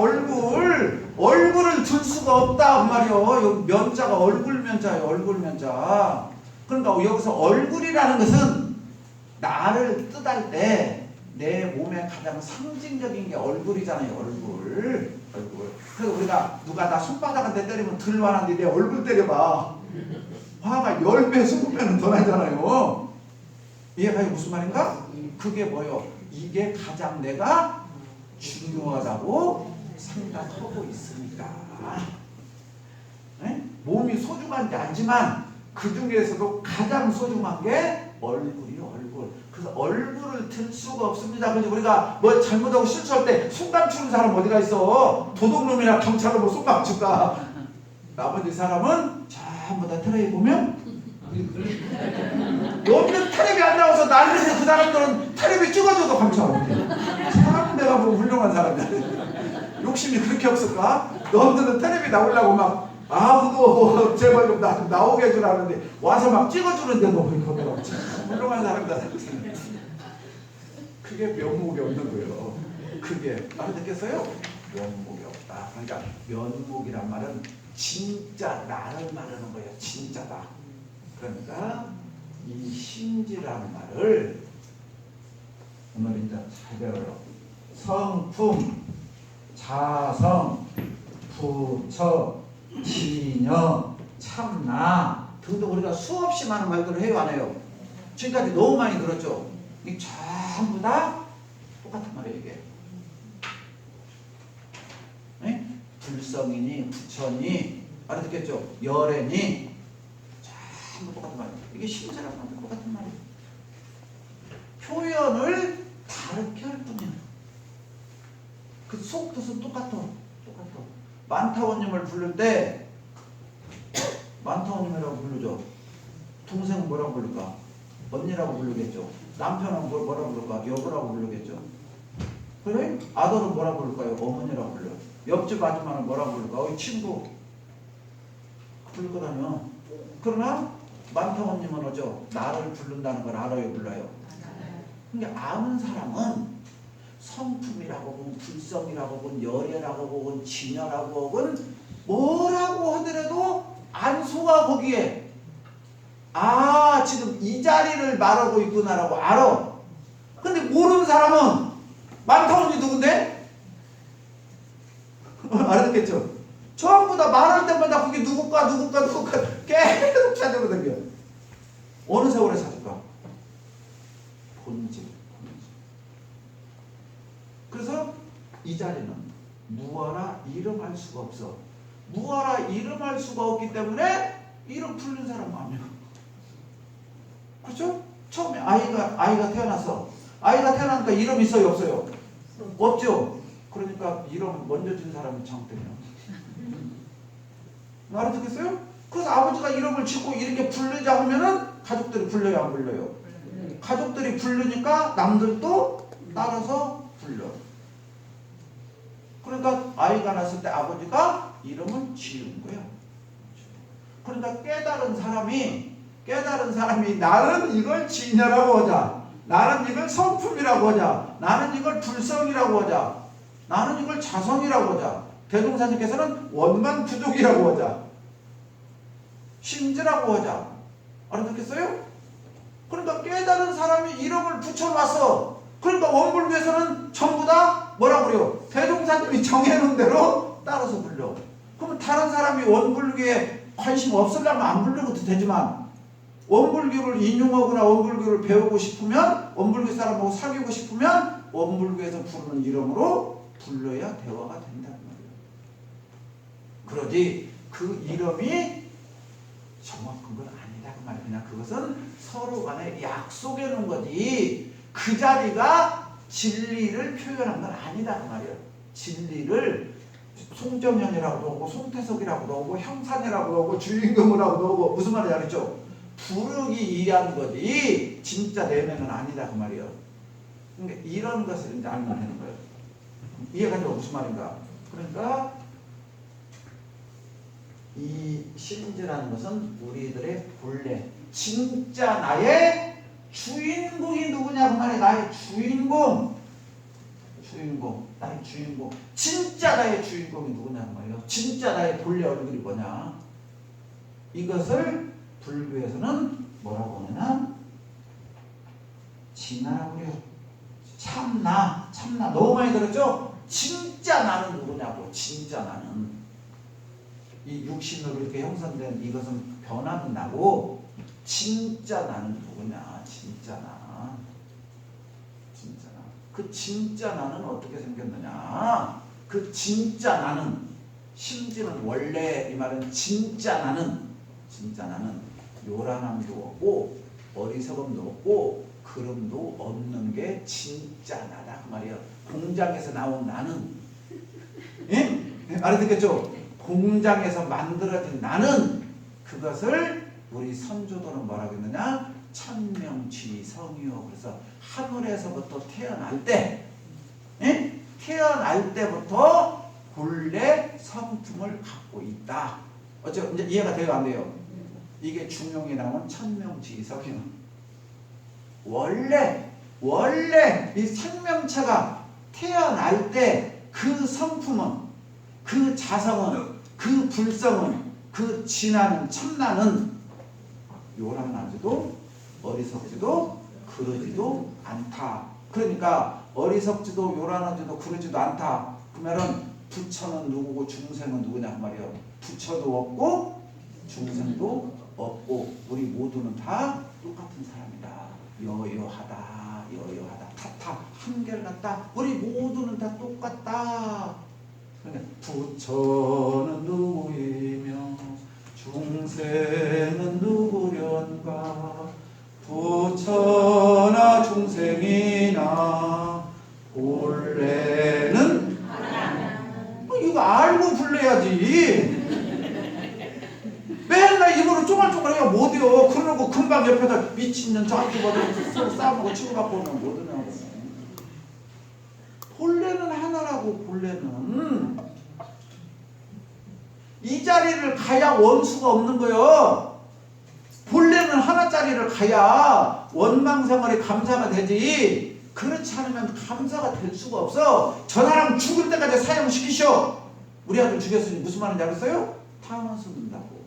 얼굴을 들 수가 없다 그 말이요. 면자가 얼굴 면자예요. 얼굴 면자. 그러니까 여기서 얼굴이라는 것은 나를 뜻할 때 내 몸에 가장 상징적인 게 얼굴이잖아요. 얼굴. 그래서 우리가 누가 나 손바닥한테 때리면 덜 화나는데 내 얼굴 때려봐. 화가 10배, 20배는 더 나잖아요. 이해가요? 무슨 말인가? 그게 뭐요? 이게 가장 내가 중요하다고 생각하고 있으니까. 네? 몸이 소중한 게 아니지만 그 중에서도 가장 소중한 게 얼굴이요, 얼굴. 그래서 얼굴을 들 수가 없습니다. 그래서 우리가 뭐 잘못하고 실수할 때 손감 추는 사람 어디가 있어? 도둑놈이나 경찰로 뭐 손감 줄까? 나머지 사람은 전부 다 텔레비 보면 없는 텔레비 안 나와서 난리인데 그 사람들은 텔레비 찍어줘도 감사 안 해. 참 내가 뭐 훌륭한 사람이야. 욕심이 그렇게 없을까? 너희들은 텔레비 나오려고 막 아무도 제발 좀 나오게 해주라는데 와서 막 찍어주는데도 거기가 참 훌륭한 사람이다. 그게 면목이 없는 거예요. 그게 알아듣겠어요? 면목이 없다. 그러니까 면목이란 말은 진짜 나를 말하는 거예요. 진짜다. 그러니까 이 심지라는 말을 오늘 이제 잘 배워요. 성품, 자성, 부처, 진여, 참나 등등 우리가 수없이 많은 말들을 해요, 안 해요? 지금까지 너무 많이 들었죠? 이 전부 다 똑같은 말이에요, 이게. 네? 불성이니, 부처니, 알아듣겠죠? 열애니, 전부 똑같은 말이에요. 이게 심지라는 말도 똑같은 말이에요. 표현을 다르게 할 뿐이야. 그 속뜻은 똑같아. 만타원님을 부를 때 만타원님이라고 부르죠. 동생은 뭐라고 부를까? 언니라고 부르겠죠. 남편은 뭐라고 부를까? 여보라고 부르겠죠. 그래? 아들은 뭐라고 부를까요? 어머니라고 불러요. 옆집 아줌마는 뭐라고 부를까? 친구 부를 거라며. 그러나 만타원님은 어쩌? 나를 부른다는 걸 알아요, 몰라요? 그러니까 아는 사람은 성품이라고 보건 불성이라고 보건 열애라고 보건 진여라고 보건 뭐라고 하더라도 안 속아 거기에. 아 지금 이 자리를 말하고 있구나라고 알아. 근데 모르는 사람은 만타원이 누군데? 알아듣겠죠? 전부 다 말할 때마다 그게 누굴까 계속 찾아보고 다녀. 어느 세월에 찾을까? 본질. 그래서 이 자리는 무어라 이름할 수가 없어. 무어라 이름할 수가 없기 때문에 이름 풀린 사람 아니야. 그렇죠? 처음에 아이가 태어났어. 아이가 태어나니까 이름 있어요, 없어요? 없죠. 그러니까 이름 먼저 진 사람이 장땡이야. 알아듣겠어요? 그래서 아버지가 이름을 짓고 이렇게 부르자 하면은 가족들이 불러요, 안 불러요? 가족들이 부르니까 남들도 따라서 불러. 그러니까 아이가 났을 때 아버지가 이름을 지은 거야. 그러니까 깨달은 사람이 나는 이걸 진여라고 하자, 나는 이걸 성품이라고 하자, 나는 이걸 불성이라고 하자, 나는 이걸 자성이라고 하자, 대종사님께서는 원만부족이라고 하자, 심지라고 하자. 알아듣겠어요? 그러니까 깨달은 사람이 이름을 붙여놨어. 그러니까 원불교에서는 전부 다 뭐라고 그래요? 대종사님이 정해놓은 대로 따라서 불러. 그러면 다른 사람이 원불교에 관심 없으려면 안 불러도 되지만 원불교를 인용하거나 원불교를 배우고 싶으면, 원불교 사람하고 사귀고 싶으면 원불교에서 부르는 이름으로 불러야 대화가 된다는 말이에요. 그러지 그 이름이 정확한 건 아니다 그 말이야. 그냥 그것은 서로 간에 약속해 놓은 거지 그 자리가 진리를 표현한 건 아니다 그 말이야. 진리를 송정현이라고도 하고 송태석이라고도 하고 형산이라고도 하고 주인공이라고도 하고 무슨 말인지 알겠죠? 부르기 위한 거지 진짜 내면은 아니다 그 말이야. 그러니까 이런 것을 이제 알면 되는 거예요. 이해가 되고 무슨 말인가? 그러니까 이 심지라는 것은 우리들의 본래 진짜 나의 주인공이 누구냐 그 말이야. 나의 주인공, 나의 주인공, 진짜 나의 주인공이 누구냐 그 말이야. 진짜 나의 본래 얼굴이 뭐냐. 이것을 불교에서는 뭐라고 하느냐, 진나라고 그래요. 참나 너무 많이 들었죠? 진짜 나는 누구냐고. 진짜 나는 이 육신으로 이렇게 형성된 이것은 변함이 나고 진짜 나는 누구냐. 진짜 나. 그 진짜 나는 어떻게 생겼느냐? 그 진짜 나는, 심지는 원래 이 말은 진짜 나는 요란함도 없고 어리석음도 없고 그름도 없는 게 진짜 나다 그 말이야. 공장에서 나온 나는, 예? 알아듣겠죠? 공장에서 만들어진 나는, 그것을 우리 선조들은 뭐라고 했느냐? 천명지성이요. 그래서 하늘에서부터 태어날 때, 예? 태어날 때부터 본래 성품을 갖고 있다. 어째 이제 이해가 돼요, 안 돼요? 이게 중용에 나온 천명지성이요. 원래 이 생명체가 태어날 때 그 성품은, 그 자성은, 그 불성은, 그 진화는, 참나는 요란하지도 어리석지도 그러지도 않다. 그러니까 어리석지도 요란하지도 그러지도 않다. 그러면은 부처는 누구고 중생은 누구냐 그 말이에요. 부처도 없고 중생도 없고 우리 모두는 다 똑같은 사람이다. 여여하다. 타타 한결같다. 우리 모두는 다 똑같다. 그러니까 부처는 누구이며 중생은 누구련가. 부처나 중생이나 본래는 이거 알고 불러야지. 맨날 입으로 쪼글쪼글해야 못해요. 그러고 금방 옆에다 미친년 저한테 서로 싸우고 치고받고 오면 못하냐고. 본래는 하나라고. 본래는 이 자리를 가야 원수가 없는 거예요. 본래는 하나짜리를 가야 원망생활이 감사가 되지. 그렇지 않으면 감사가 될 수가 없어. 저 사람 죽을 때까지 사형시키셔. 우리 아들 죽였으니 무슨 말인지 알았어요? 탐을 쏟는다고.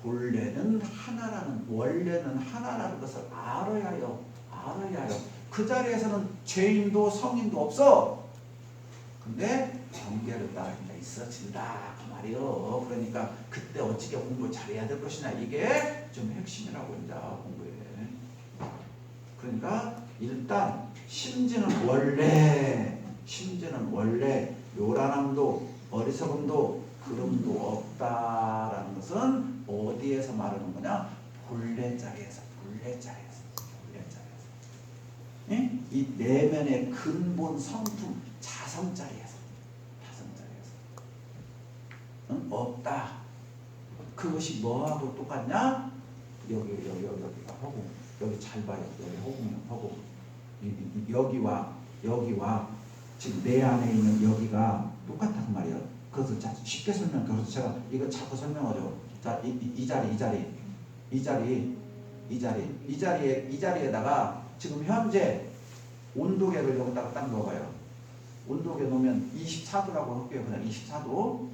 본래는 하나라는, 원래는 하나라는 것을 알아야 해요. 그 자리에서는 죄인도 성인도 없어. 근데 경계를 따라 있어진다 그 말이요. 그러니까 그때 어떻게 공부 잘해야 될 것이냐, 이게 좀 핵심이라고 이제 공부해. 그러니까 일단 심지는 원래 요란함도 어리석음도 그름도 없다라는 것은 어디에서 말하는 거냐? 본래 자리에서. 예? 이 내면의 근본 성품 자성 자리에서. 응? 없다. 그것이 뭐하고 똑같냐? 여기가 허공. 여기 잘 봐요. 여기 허공이요. 허공. 여기와 지금 내 안에 있는 여기가 똑같단 말이에요. 그것을 쉽게 설명. 그래서 제가 이거 자꾸 설명하죠. 자, 이 자리에다가 지금 현재 온도계를 여기다가 딱 넣어봐요. 온도계 놓으면 24도라고 할게요. 그냥 24도.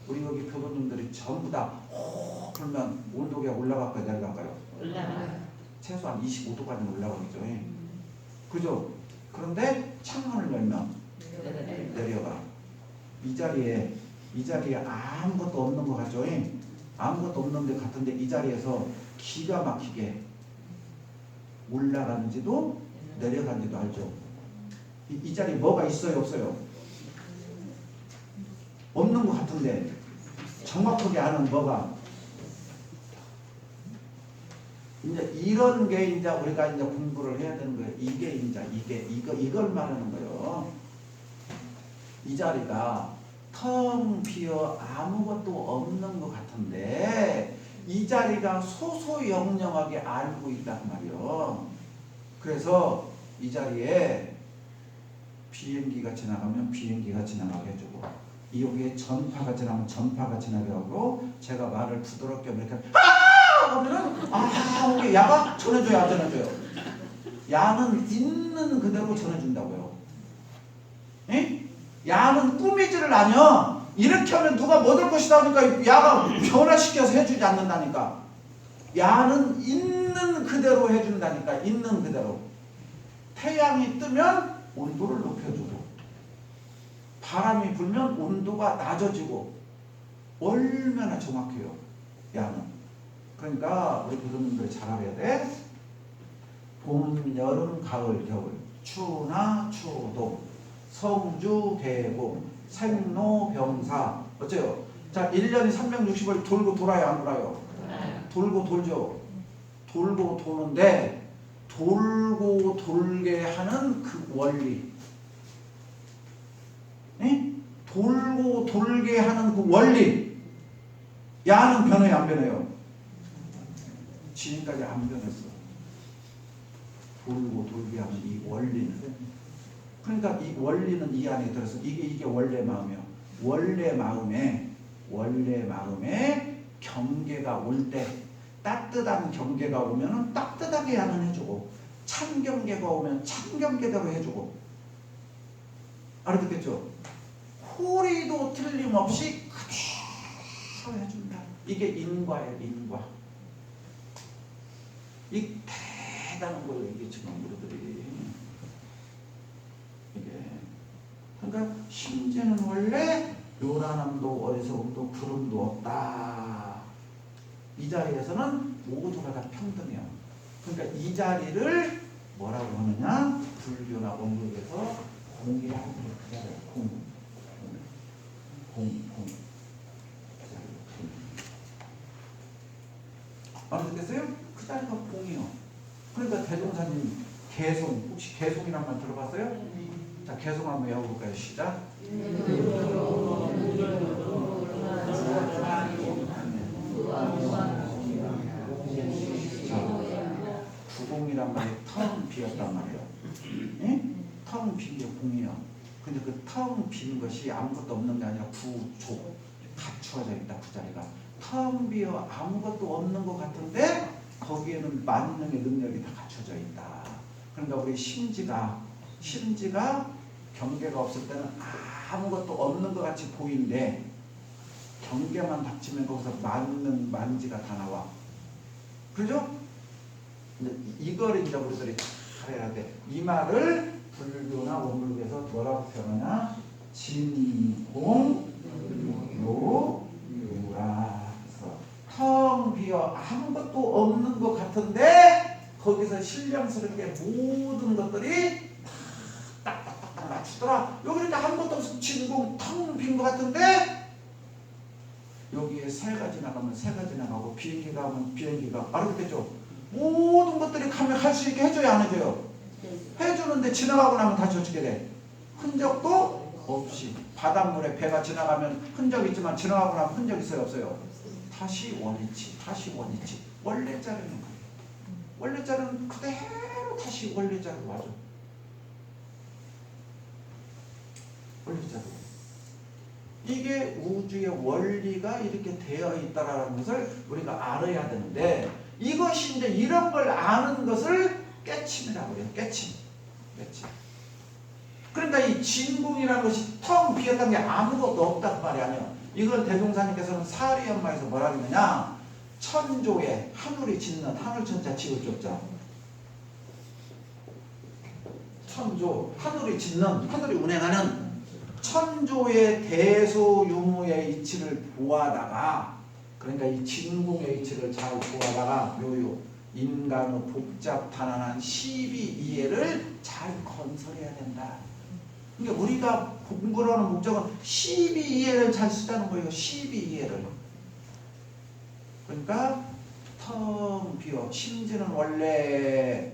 우리 여기 교도님들이 전부 다 불면 온도계가 올라갈까요? 내려갈까요? 올라가요. 최소한 25도까지는 올라가겠죠. 그죠? 그런데 창문을 열면 내려가. 이 자리에 아무것도 없는 것 같죠? 아무것도 없는 데 같은데 이 자리에서 기가 막히게 올라가는지도 내려가는지도 알죠? 이 자리에 뭐가 있어요? 없어요? 없는 것 같은데 정확하게 아는 뭐가 이제 이런 게 이제 우리가 이제 공부를 해야 되는 거예요. 이걸 말하는 거예요. 이 자리가 텅 비어 아무것도 없는 것 같은데 이 자리가 소소영영하게 알고 있단 말이에요. 그래서 이 자리에 비행기가 지나가면 비행기가 지나가게 해주고, 여기에 전파가 지나면 전파가 지나게 하고, 제가 말을 부드럽게 이렇게 하면은 이게 야가 전해줘요, 안 전해줘요? 야는 있는 그대로 전해준다고요. 에? 야는 꾸미지를 않여. 이렇게 하면 누가 못 올 것이다 하니까 야가 변화시켜서 해주지 않는다니까. 야는 있는 그대로 해준다니까. 있는 그대로. 태양이 뜨면 온도를 높여주고, 바람이 불면 온도가 낮아지고, 얼마나 정확해요, 야는. 그러니까 우리 교수님들 잘 알아야 돼. 봄, 여름, 가을, 겨울, 추나 추동, 성주, 개봉, 생로, 병사. 어째요? 자, 1년이 360을 돌고 돌아요, 안 돌아요? 돌고 돌죠. 돌고 도는데 돌고 돌게 하는 그 원리. 네? 돌고 돌게 하는 그 원리. 야는 변해요, 안 변해요? 지금까지 안 변했어. 돌고 돌게 하는 이 원리는. 그러니까 이 원리는 이 안에 들어서 이게 원래 마음이요. 원래 마음에 경계가 올 때, 따뜻한 경계가 오면은 따뜻하게 야는 해주고, 찬 경계가 오면 찬 경계대로 해주고. 알아듣겠죠? 호리도 틀림없이 그대로 해준다. 이게 인과예요, 인과. 이 대단한 거예요, 이게 지금 우리들이. 이게. 그러니까 심지는 원래 요란함도 어리석음도 구름도 없다. 이 자리에서는 모두가 다 평등해요. 그러니까 이 자리를 뭐라고 하느냐? 불교나 원불교에서 공이라고 해요. 그 자리에 공. 알아듣겠어요? 그 자리가 공이요. 그러니까 대종사님 개송, 혹시 개송이란 말 들어봤어요? 자, 개송 한번 외워볼까요? 시작. 부공이란 말이 텅 비었단 말이에요. 예? 텅 빈 게 공이요. 근데 그 텅 빈 것이 아무것도 없는 게 아니라 부족, 갖추어져 있다. 그 자리가 텅 비어 아무것도 없는 것 같은데 거기에는 만능의 능력이 다 갖춰져 있다. 그러니까 우리 심지가 경계가 없을 때는 아무것도 없는 것 같이 보이는데 경계만 닥치면 거기서 만능 만지가 다 나와. 그죠? 근데 이걸 이제 우리들이 잘 해야 돼. 이 말을 불교나 원불교에서 뭐라고 표현하냐? 진공 요유라. 그래서 텅 비어 아무것도 없는 것 같은데 거기서 신령스럽게 모든 것들이 딱딱딱 맞추더라. 여기는 아무것도 없어. 진공 텅 빈 것 같은데 여기에 새가 지나가면 새가 지나가고 비행기가 가면 비행기가. 알아듣겠죠? 모든 것들이 가면 갈 수 있게 해줘야 안 해줘요? 해주는데 지나가고 나면 다시 어떻게 돼? 흔적도 없이. 바닷물에 배가 지나가면 흔적 있지만 지나가고 나면 흔적 있어요, 없어요? 다시 원위치. 원래 자리는 거예요. 원래 자리는 그대로 다시 원래 자리로 와줘. 원래 자리. 이게 우주의 원리가 이렇게 되어 있다라는 것을 우리가 알아야 되는데, 이것이 이제 이런 걸 아는 것을 깨침이라고 해요. 깨침. 그러니까 이 진공이라는 것이 텅 비었다는 게 아무것도 없단 말이 아니에요. 이걸 대종사님께서는 사리연마에서 뭐라 그러느냐? 천조에 하늘이 짓는 하늘천자 지을조자. 천조, 하늘이 짓는, 하늘이 운행하는 천조의 대소유무의 이치를 보아다가, 그러니까 이 진공의 이치를 잘 보아다가 요요 인간의 복잡단안한 시비이해를 잘 건설해야 된다. 그러니까 우리가 공부를 하는 목적은 시비이해를 잘 쓰자는 거예요. 시비이해를. 그러니까 텅 비어 심지는 원래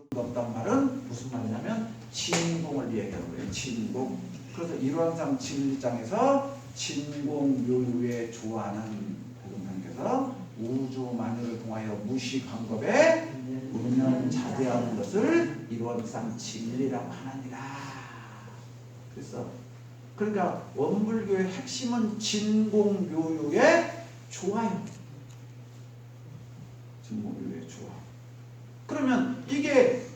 그런 없단 말은 무슨 말이냐면 진공을 얘기하는 거예요. 진공. 그래서 일원상 진리장에서 진공묘유에 조하는 대종사님께서 우주만유를 통하여 무시광겁에 운영자재하는 것을 일원상 진리라고 하느니라. 그래서 그러니까 원불교의 핵심은 진공묘유에 조하요. 진공묘유에 조하. 그러면 이게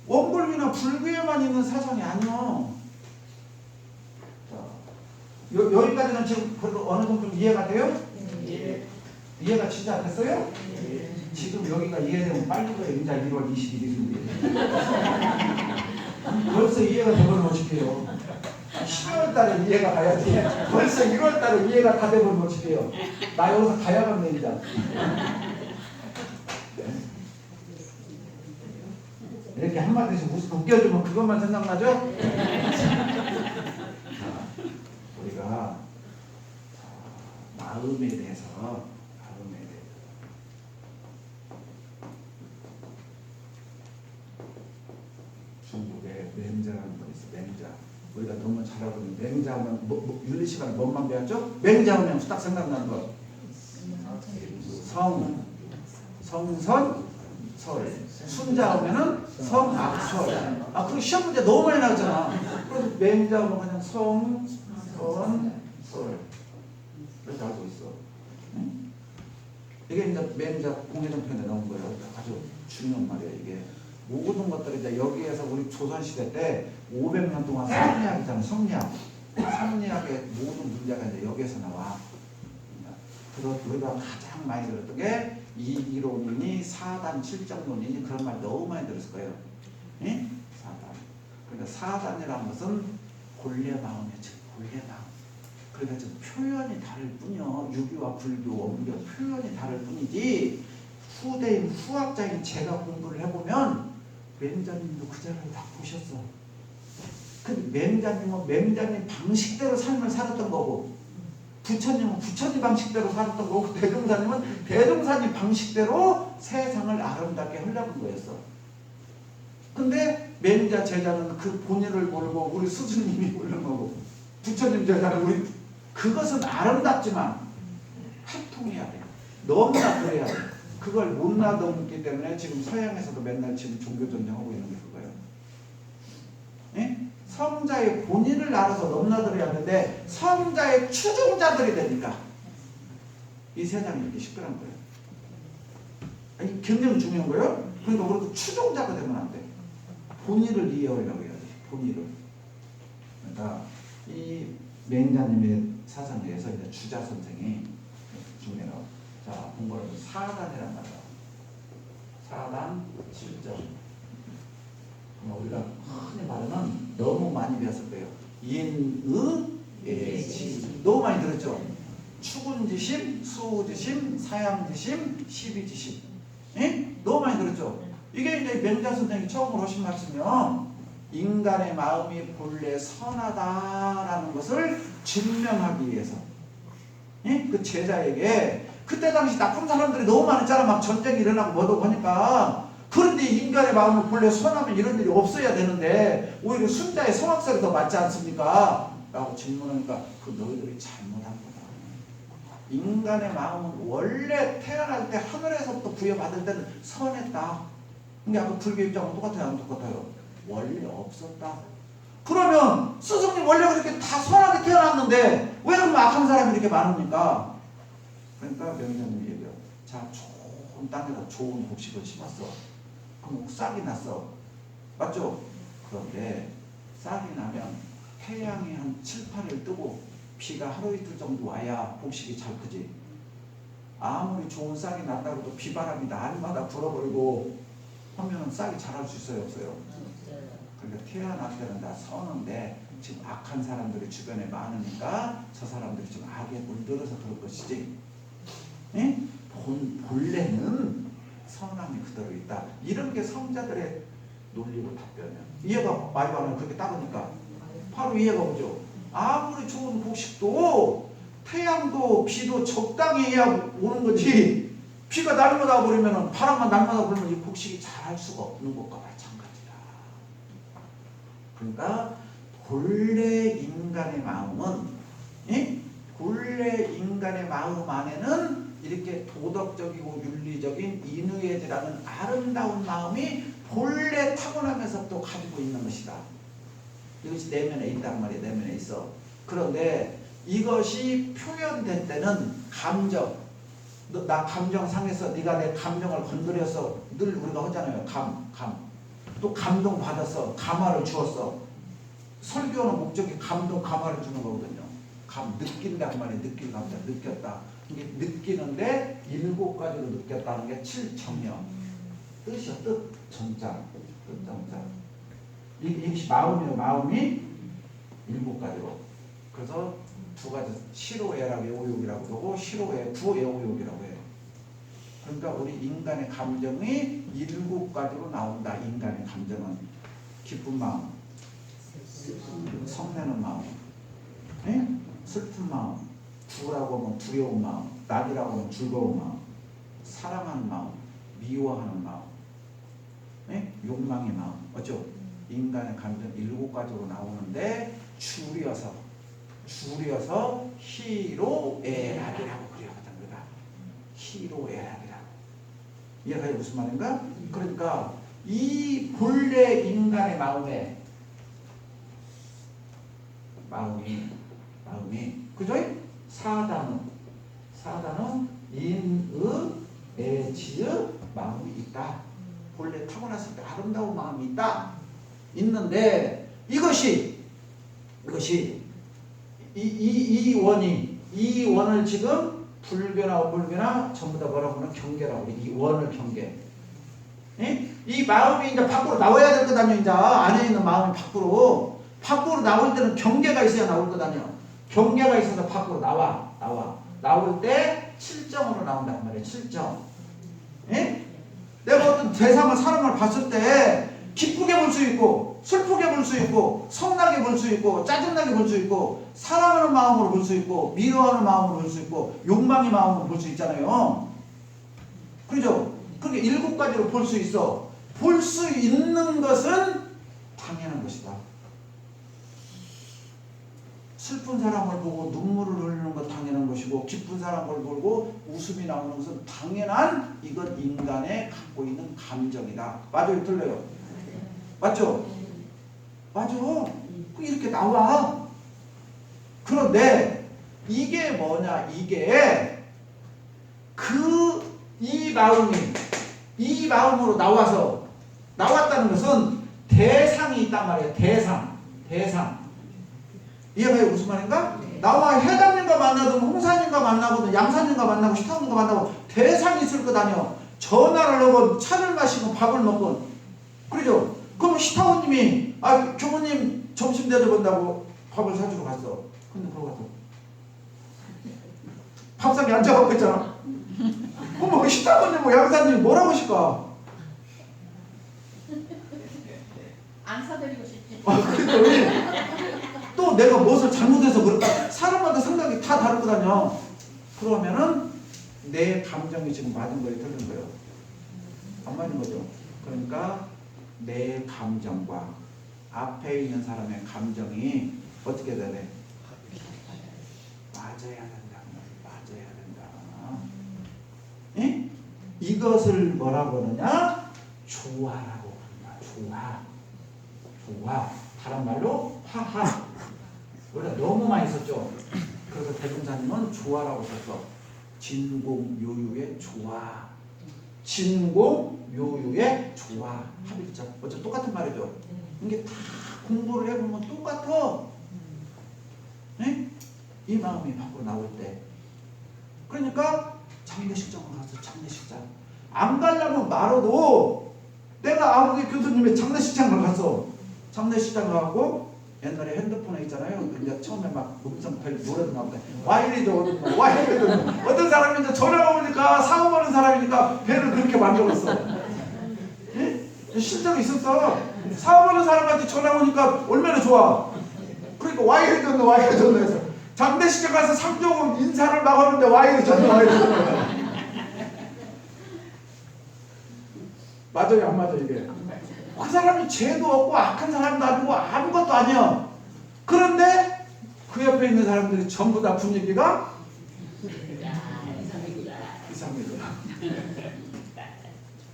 원불교나 불교에만 있는 사상이 아니요. 여기까지는 지금 어느 정도 이해가 돼요? 네. 이해가 진짜 안 됐어요? 네. 지금 여기가 이해되면 빨리 가요. 이제 1월 21일인데. 벌써 이해가 되면 어떡해요? 12월 달에 이해가 가야지. 벌써 1월 달에 이해가 다 되면 어떡해요? 나 여기서 가야겠네, 이제. 이렇게 한마디씩 웃겨주면 그것만 생각나죠? 자, 우리가 마음에 대해서 중국에 맹자라는 분이 있어. 맹자. 우리가 너무 잘 알고 있는 맹자하면 윤리 시간에 뭔만 배웠죠? 맹자하면 딱 생각나는 거. 성선, 설. 순자하면은 성악설. 아, 그리고 시험 문제 너무 많이 나왔잖아. 그래서 맹자하면 그냥 성, 선, 설. 그렇게 알고 있어. 응? 이게 이제 맹자 공예정편에 나온 거예요. 아주 중요한 말이에요. 이게 모든 것들이 이제 여기에서 우리 조선시대 때 500년 동안 성리학이잖아요. 성리학의 모든 문제가 이제 여기에서 나와. 그래서 우리가 가장 많이 들었던 게 이론이니 사단 칠정론이니 그런 말 너무 많이 들었을 거예요. 예? 사단. 그러니까 사단이라는 것은 본래 마음이에요. 즉 본래 마음. 그러니까 좀 표현이 다를 뿐이요. 유교와 불교, 원교 표현이 다를 뿐이지 후대인 후학자인 제가 공부를 해보면 맹자님도 그 자리를 다 보셨어. 근데 맹자님은 맹자님 방식대로 삶을 살았던 거고 부처님은 부처님 방식대로 살았던 거고 대종사님은 대종사님 방식대로 세상을 아름답게 하려는 거였어. 근데 맹자 제자는 그 본의를 모르고 우리 스승님이 모르는 거고 부처님 제자는 우리 그것은 아름답지만 해통해야 돼. 너무나 그래야 돼. 그걸 못 놔뒀기 때문에 지금 서양에서도 맨날 지금 종교전쟁하고 있는 게 그거예요. 예? 성자의 본인을 알아서 넘나들어야 하는데 성자의 추종자들이 되니까 이 세상이 이렇게 시끄러운 거예요. 아니, 굉장히 중요한 거예요. 그러니까 우리도 추종자가 되면 안 돼. 본인을 이해하려고 해야지. 본인을. 그러니까 이 맹자님의 사상에서 이제 주자 선생이 중요해요. 자, 공부를 사단이란 말이야. 사단 7점. 우리가 흔히 말하는 너무 많이 배웠을 거예요. 인의예지. 너무 많이 들었죠. 추군지심, 수지심, 사양지심, 시비지심. 예? 너무 많이 들었죠. 이게 이제 맹자 선생이 처음으로 하신 말씀이요. 인간의 마음이 본래 선하다라는 것을 증명하기 위해서. 예? 그 제자에게 그때 당시 나쁜 사람들이 너무 많았잖아. 막 전쟁이 일어나고 뭐도 하니까. 그런데 인간의 마음을 본래 선하면 이런 일이 없어야 되는데 오히려 순자의 성악설이 더 맞지 않습니까? 라고 질문하니까 그 너희들이 잘못한 거다. 인간의 마음은 원래 태어날 때 하늘에서부터 부여받을 때는 선했다. 근데 아까 불교 입장은 똑같아요? 안 똑같아요? 원래 없었다. 그러면 스승님 원래 그렇게 다 선하게 태어났는데 왜 그럼 악한 사람이 이렇게 많습니까? 그러니까 명령님이 얘기해요. 자, 좋은 땅에다 좋은 곡식을 심었어. 그럼 싹이 났어. 맞죠? 그런데 싹이 나면 태양이 한 7, 8일 뜨고 비가 하루 이틀 정도 와야 곡식이 잘 크지. 아무리 좋은 싹이 났다고 도 비바람이 날마다 불어버리고 하면 싹이 자랄 수 있어요? 없어요? 그러니까 태어날 때는 다 선한데 지금 악한 사람들이 주변에 많으니까 저 사람들이 좀 악에 물들어서 그럴 것이지. 예? 본래는 선함이 그대로 있다. 이런 게 성자들의 논리고 답변이야. 이해가 많이 가면 그렇게 따르니까 바로 이해가 오죠. 아무리 좋은 곡식도 태양도 비도 적당히 해야 오는 거지. 비가 날마다 버리면 바람만 날마다 불면 이 곡식이 자랄 수가 없는 것과 마찬가지다. 그러니까 본래 인간의 마음은 본래 인간의 마음 안에는 이렇게 도덕적이고 윤리적인 인의예지라는 아름다운 마음이 본래 타고나면서 또 가지고 있는 것이다. 이것이 내면에 있단 말이야. 내면에 있어. 그런데 이것이 표현된 때는 감정. 나 감정 상해서 네가 내 감정을 건드려서 늘 우리가 하잖아요. 또 감동 받아서 감화를 주었어. 설교는 목적이 감동 감화를 주는 거거든요. 느낀단 말이에요. 느낀 감정. 느꼈다. 이게 느끼는데 7가지로 느꼈다는 게 7정령. 뜻이요. 뜻. 정장. 뜻정장. 이것이 마음이에요. 마음이 7가지로. 그래서 2가지. 시로애락 애오욕이라고 그러고 시로애 구애오욕이라고 해요. 그러니까 우리 인간의 감정이 7가지로 나온다. 인간의 감정은 기쁜 마음, 성내는 마음, 예? 슬픈 마음, 두라고 하면 두려운 마음, 낙이라고 하면 즐거운 마음, 사랑하는 마음, 미워하는 마음, 예? 욕망의 마음. 어쩌? 인간의 감정 7가지로 나오는데 줄여서 희로애락이라고 그려거든. 우리가 희로애락이라고. 이해가 무슨 말인가? 그러니까 이 본래 인간의 마음이 그죠? 사단은 인의 애지의 마음이 있다. 본래 타고났을 때 아름다운 마음이 있는데 이것이 이 원을 지금 불교나 어불교나 전부 다 뭐라고 하면 경계라고 그래. 이 원을 경계. 예? 이 마음이 이제 밖으로 나와야 될 거 아니야. 이제 안에 있는 마음이 밖으로 나올 때는 경계가 있어야 나올 거 아니야. 경계가 있어서 밖으로 나올 때 7점으로 나온단 말이야. 7점. 예? 내가 어떤 대상을 사람을 봤을 때 기쁘게 볼 수 있고 슬프게 볼 수 있고 성나게 볼 수 있고 짜증나게 볼 수 있고 사랑하는 마음으로 볼 수 있고 미워하는 마음으로 볼 수 있고 욕망의 마음으로 볼 수 있잖아요. 그죠? 그렇게 7가지로 볼 수 있어. 볼 수 있는 것은 당연한 것이다. 슬픈 사람을 보고 눈물을 흘리는 것 당연한 것이고 기쁜 사람을 보고 웃음이 나오는 것은 당연한 이건 인간의 갖고 있는 감정이다. 맞아요? 틀려요? 맞죠? 맞아. 이렇게 나와. 그런데 이게 뭐냐? 이게 이 마음으로 나왔다는 것은 대상이 있단 말이에요. 대상. 이해가요? 무슨 말인가? 나와 회장님과 만나든 홍사님과 만나거든 양사님과 만나고 식탁님과 만나고 대상이 있을 거 아니요. 전화를 하고 차를 마시고 밥을 먹고 그러죠? 그럼 식탁원님이 교모님 점심 대접한다고 밥을 사주러 갔어. 근데 그러고 갔어. 밥상에 앉아갖고 있잖아. 그럼 식탁원님 양사님이 뭐라고 하실까? 안 사드리고 싶지. 그러니까 또 내가 무엇을 잘못해서 그럴까? 사람마다 생각이 다 다를 거다냐. 그러면은 내 감정이 지금 맞은 거예요, 틀린 거예요? 안 맞는 거죠. 그러니까 내 감정과 앞에 있는 사람의 감정이 어떻게 되네? 맞아야 된다. 예? 이것을 뭐라고 하느냐? 조화라고 합니다. 조화. 다른 말로 화합. 우리가 너무 많이 썼죠. 그래서 대중사님은 조화라고 썼어. 진공요유의 조화. 진공요유의 조화. 합이죠. 어차피 똑같은 말이죠. 이게 다 공부를 해보면 똑같아. 네? 이 마음이 밖으로 나올 때. 그러니까 장례식장을 가서 장례식장. 안 가려면 말아도 내가 아무리 교수님의 장례식장을 갔어. 장례식장 가고 옛날에 핸드폰에 있잖아요. 이제 처음에 막 음성별 노래도 나오는데 와이리도 어떤 사람이 이제 전화가 오니까 사고 하는 사람이니까 배를 그렇게 만들었어. 예? 실제로 있었어. 사고 하는 사람한테 전화 오니까 얼마나 좋아. 그러니까 와이리도 해서 장례식장 가서 상종은 인사를 막 하는데 와이리도 맞아요, 안 맞아요 이게? 그 사람이 죄도 없고 악한 사람도 아니고 아무것도 아니야. 그런데 그 옆에 있는 사람들이 전부 다 분위기가 이상해요.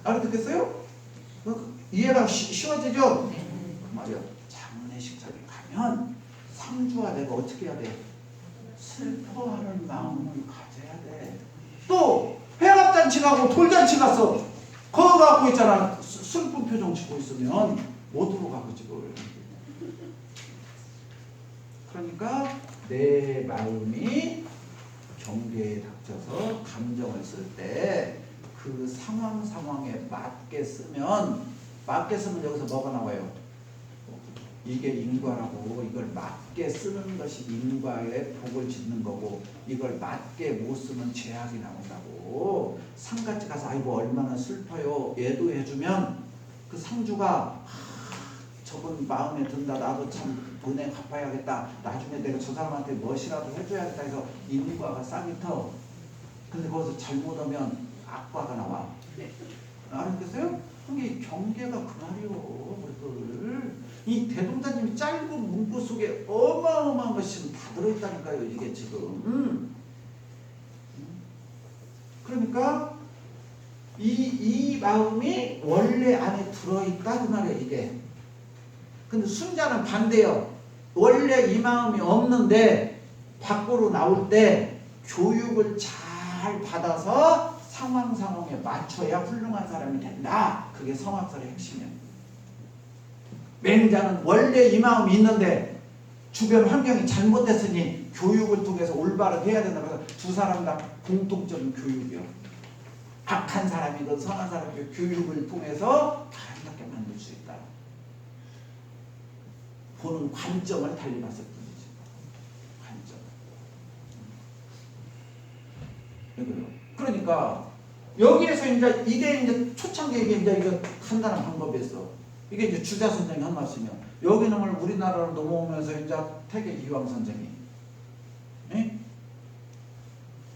알아듣겠어요? 이해가 쉬워지죠? 그 말이야. 장례식장에 가면 상주와 내가 어떻게 해야 돼? 슬퍼하는 마음을 가져야 돼. 또 회합잔치 가고 돌잔치 갔어. 거기 갖고 있잖아. 슬픈 표정 짓고 있으면 못 들어가고 지금. 그러니까 내 마음이 경계에 닥쳐서 감정을 쓸 때 그 상황에 맞게 쓰면 여기서 뭐가 나와요? 이게 인과라고. 이걸 맞게 쓰는 것이 인과에 복을 짓는 거고, 이걸 맞게 못 쓰면 죄악이 나온다고. 상같이 가서 아이고 얼마나 슬퍼요 애도해주면 그 상주가 저분 마음에 든다. 나도 참 은혜 갚아야겠다. 나중에 내가 저 사람한테 무엇이라도 해줘야겠다 해서 인과가 싹이 터. 근데 거기서 잘못하면 악과가 나와. 알았겠어요? 이게 경계가 그 말이요. 이 대동자님이 짧은 문구 속에 어마어마한 것이 다 들어있다니까요. 이게 지금. 그러니까 이 마음이 원래 안에 들어있다 그 말이에요. 이게. 근데 순자는 반대요. 원래 이 마음이 없는데 밖으로 나올 때 교육을 잘 받아서 상황에 맞춰야 훌륭한 사람이 된다. 그게 성악설의 핵심이에요. 맹자는 원래 이 마음이 있는데 주변 환경이 잘못됐으니 교육을 통해서 올바르게 해야 된다. 그래서 두 사람 다 공통적인 교육이요. 악한 사람이든 선한 사람이든 교육을 통해서 아름답게 만들 수 있다. 보는 관점을 달리 봤을 뿐이지. 관점. 그러니까 여기에서 이제 이게 이제 초창기에 이제 이거 간단한 방법이었어. 이게 이제 주자 선생이 한 말씀이요. 여기는 우리나라로 넘어오면서 이제 태계 이황 선생이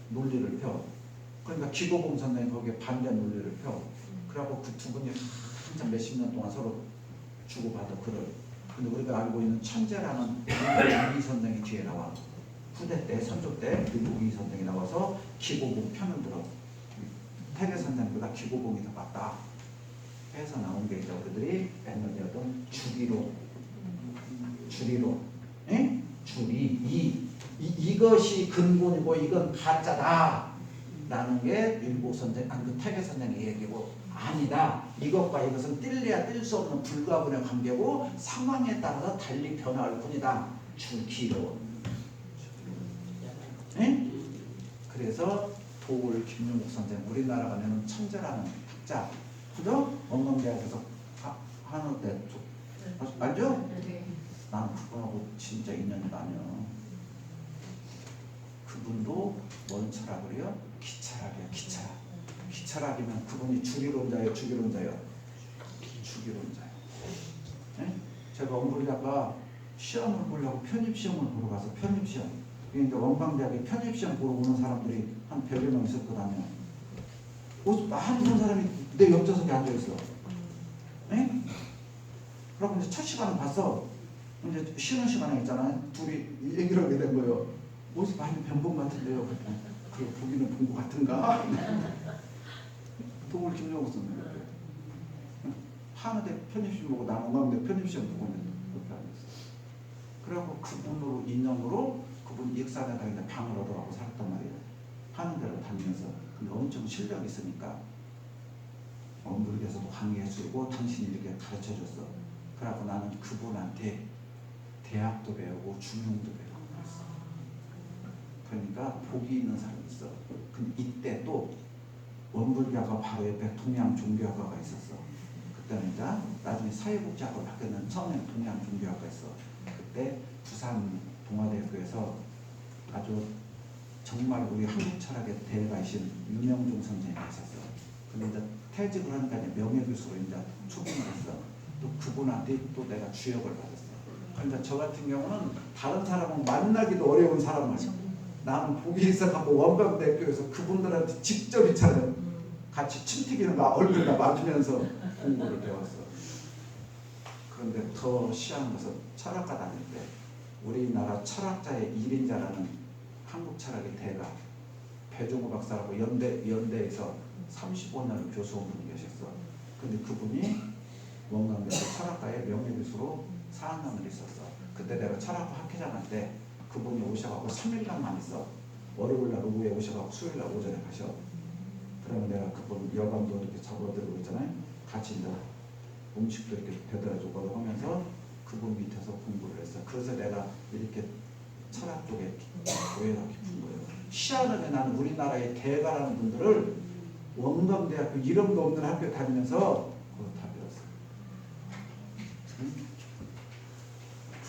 논리를 펴. 그러니까 기고봉 선생이 거기에 반대 논리를 펴. 그래갖고 그 두 분이 한참 몇십 년 동안 서로 주고받아 글을. 근데 우리가 알고 있는 천재라는 이 선생이 뒤에 나와. 후대 때, 선조 때 이 선생이 나와서 기고봉 편을 들어. 태계 선생보다 기고봉이 더 맞다 해서 나온 게 이제 우리들이 옛날 얘기하던 주리론. 이것이 근본이고 이건 가짜다 라는 게 일복 선생, 그 태계 선생의 얘기고, 아니다. 이것과 이것은 뗄래야 뗄 수 없는 불가분의 관계고 상황에 따라서 달리 변화할 뿐이다. 주기론. 그래서 도울 김용국 선생, 우리나라가 내는 천재라는 학자, 그죠? 원광대학에서 한의대 알죠? 난 그분하고 진짜 인연이 많아요. 그분도 뭔 철학을요? 기철학이야. 기철학이면 그분이 주기론자예요. 주기론자예요. 제가 원불대학과 시험을 보려고 편입시험을 보러 가서 편입시험. 이제 원광대학에 편입시험 보러 오는 사람들이 한 100여 명 있었거든요. 많이 본 사람이 내 옆좌석에 앉아있어. 그러고 이제 첫 시간을 봤어. 이제 쉬는 시간에 있잖아요. 둘이 얘기를 하게 된 거예요. 옷이 많이 변본 것 같은데요. 그래 보기는 본 것 같은가? 동물 김용국 선생님. 한의대 편입시험 보고 나는 원광대 편입시험 보고 있는데 그렇게 앉았어. 그래갖고 그분으로 인연으로 그분 익산에다 이제 방을 얻어가고 살았단 말이에요. 하는 대로 다니면서. 근데 엄청 실력이 있으니까 엄불에서도 강의해주고 당신이 이렇게 가르쳐줬어. 그래갖고 나는 그분한테 대학도 배우고 중용도 배우고 그랬어. 그러니까 복이 있는 사람이 있어. 근데 이때 또 원불대학과 바로 옆에 동양종교학과가 있었어. 그때는 이제 나중에 사회복지학과 바뀌었는데 처음에는 동양종교학과 있어. 그때 부산 동아대학교에서 아주 정말 우리 한국 철학의 대가이신 윤영중 선생님이 있었어. 근데 이제 퇴직을 하니까 이제 명예교수로 이제 초빙을 했어. 또 그분한테 또 내가 주역을 받았어. 그러니까 저 같은 경우는 다른 사람은 만나기도 어려운 사람을 나는 복이 있어갖고 원광대학교에서 그분들한테 직접 있잖아요. 같이 침튀기는 거 얼굴 다 맞으면서 공부를 배웠어. 그런데 더 시한 것은 철학과 다닐 때 우리나라 철학자의 1인자라는 한국 철학의 대가 배종호 박사라고 연대에서 35년을 교수한 분이 계셨어. 근데 그분이 원광대 철학과의 명예교수로 4학년을 있었어. 그때 내가 철학과 학회장 할 때 그분이 오셔가지고 3일간만 있어. 월요일날 오후에 오셔가지고 수요일날 오전에 가셔. 그러면 내가 그분 여관도 이렇게 잡아들고 있잖아요. 같이 이제 음식도 이렇게 배달해주고 하면서 그분 밑에서 공부를 했어. 그래서 내가 이렇게 철학 쪽에 오해가 깊은 거예요. 시한을 나는 우리나라의 대가라는 분들을 원광대학교 이름도 없는 학교 다니면서 그거 다 배웠어요.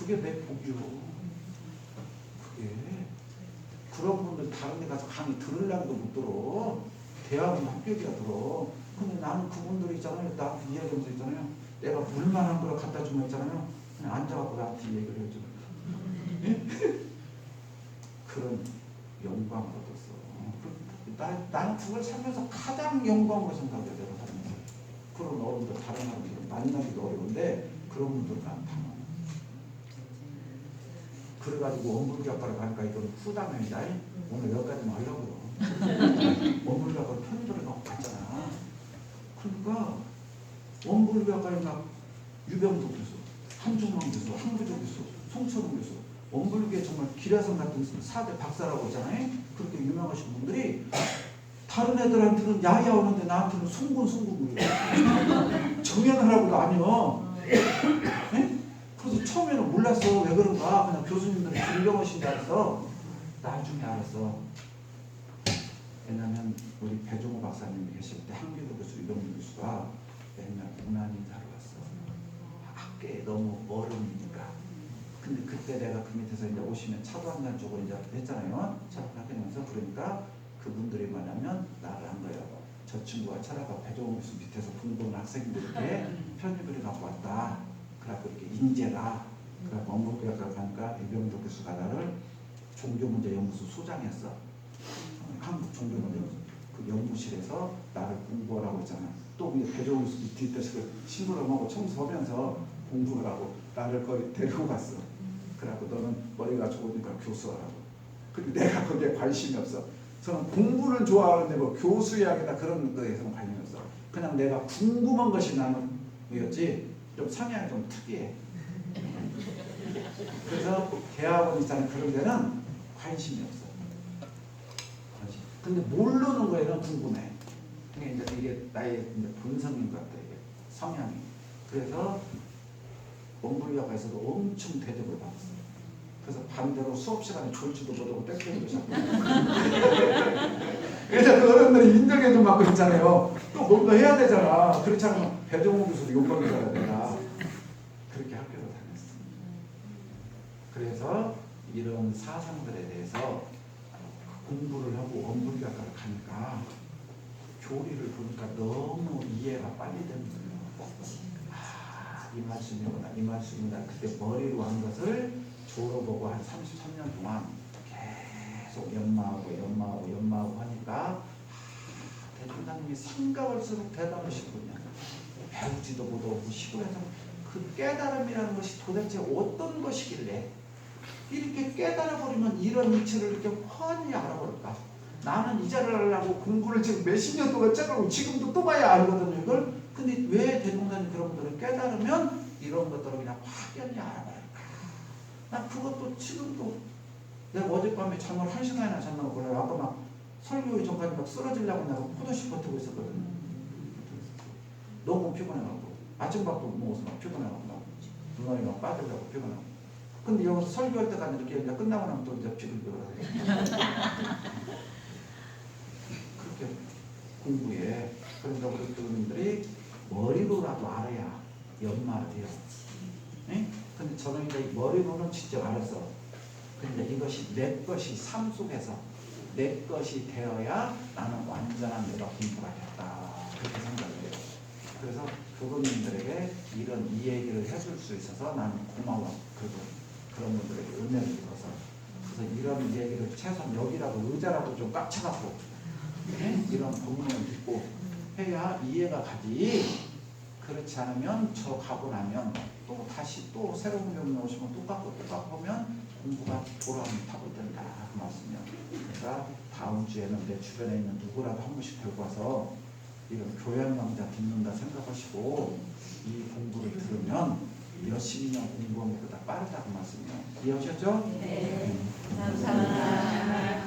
그게 내 복이요. 그게 그런 분들 다른 데 가서 강의 들으려고도 못 들어. 대학은 합격이야 들어. 근데 나는 그분들이 있잖아요. 나한테 이야기하면서 있잖아요. 내가 물만한 걸 갖다 주면 있잖아요. 그냥 앉아갖고 나한테 얘기를 해줘. 예? 그런 영광을 얻었어. 나는 그걸 살면서 가장 영광으로 생각해. 내가 살면서. 그런 어른들 다른 사람들은 만나기도 어려운데 그런 분들은 많다. 그래가지고 원불교학과를 가니까 이건 후담입니다. 오늘 여기까지만 하려고요. 원불교학과를 편입을 해갖고 갔잖아. 그러니까 원불교학과에 막 유병도 교수, 한종만 교수, 한부조 교수, 송철웅 교수, 원불교에 정말 기라성 같은 4대 박사라고 있잖아요. 그렇게 유명하신 분들이 다른 애들한테는 야야 오는데 나한테는 송군이에요. 정연하라고도 아니요. 네? 그래서 처음에는 몰랐어. 왜 그런가. 그냥 교수님들이 존경하신 줄 알았어. 나중에 알았어. 왜냐면 우리 배종호 박사님이 계실 때 한기도 교수, 유병규 교수가 맨날 문안인사로 왔어. 학교에 너무 어려우니까. 근데 그때 내가 그 밑에서 이제 오시면 차도 한 잔 주고 이제 했잖아요. 차도 학교면서 그러니까 그분들이 뭐냐면 나를 한 거예요. 저 친구가 차라가 배종호 교수 밑에서 공부하는 학생들에게 편입을 해갖고 왔다. 그래갖고 이렇게 인재가 그래갖고 원불교학과 가니까 유병조 교수가 나를 종교문제연구소 소장했어. 한국 종교문제연구소 그 연구실에서 나를 공부하라고 했잖아. 또 배종호 교수 뒷대서 심부름하고 청소하면서 공부를 하고 나를 거기 데리고 갔어. 그래갖고 너는 머리가 좋으니까 교수하라고. 근데 내가 거기에 관심이 없어. 저는 공부는 좋아하는데 뭐 교수 이야기나 그런 거에서는 관심이 없어. 그냥 내가 궁금한 것이 나는 뭐였지. 좀 성향이 좀 특이해. 그래서 대학원 있잖아요. 그런 데는 관심이 없어. 근데 모르는 거에는 궁금해. 그러니까 이제 이게 나의 이제 본성인 것 같아. 이게 성향이. 그래서 원불교학과에서도 엄청 대접을 받았어. 그래서 반대로 수업 시간에 졸지도 못하고 땡땡이도 자꾸. 그래서 그 어른들이 인정해 좀 받고 있잖아요. 또 뭔가 해야 되잖아. 그렇지 않으면 배종호 교수도 용감히 살아야 된다. 그렇게 학교를 다녔어. 그래서 이런 사상들에 대해서 공부를 하고 원불교학과를 가니까 교리를 보니까 너무 이해가 빨리 되는 거예요. 이 말씀이구나, 이 말씀이구나. 그때 머리로 한 것을 졸업하고 한 33년 동안 계속 연마하고 하니까 대통령님이 생각할수록 대단하시군요. 배우지도 못하고 시골에서 그 깨달음이라는 것이 도대체 어떤 것이길래 이렇게 깨달아버리면 이런 이치를 이렇게 훤히 알아버릴까. 나는 이 자리를 하려고 공부를 지금 몇십 년 동안 째가고 지금도 또 봐야 알거든요 이걸. 근데 왜 대통령님 그런 분들을 깨달으면 이런 것들을 그냥 확연히 알아버릴까. 나 그것도 지금도 내가 어젯밤에 잠을 1시간이나 잤나 몰라요. 아까 막 설교 전까지 막 쓰러지려고 내가 포도씩 버티고 있었거든요. 너무 피곤해갖고 아침밥도 못 먹어서 막 피곤해갖고 눈알이 막 빠지려고 피곤하고. 근데 여기서 설교할 때까지 이렇게 이제 끝나고 나면 또 이제 피곤해요. 그렇게 공부해. 그러니까 우리 교수님들이 머리로라도 알아야 연마가 돼요. 네? 근데 저는 이제 머리로는 직접 알았어. 근데 이것이 내 것이 삶 속에서 내 것이 되어야 나는 완전한 내가 공부가 됐다. 그렇게 생각해요. 그래서 교수님들에게 이런 이 얘기를 해줄 수 있어서 나는 고마워. 그리고 그런 분들에게 은혜를 입어서. 그래서 이런 얘기를 최소한 여기라도 의자라도 좀 꽉 차갖고 네? 이런 본문을 듣고 해야 이해가 가지. 그렇지 않으면 저 가고 나면 또 다시 또 새로운 경험이 오시면 똑같고 보면 공부가 돌아오면 타고 된다. 그 말씀이요. 그러니까 다음 주에는 내 주변에 있는 누구라도 한 번씩 데리고 와서 이런 교양 강좌 듣는다 생각하시고 이 공부를 들으면 열심히 공부하는 것보다 빠르다고 말씀이요. 이해하셨죠? 네. 감사합니다.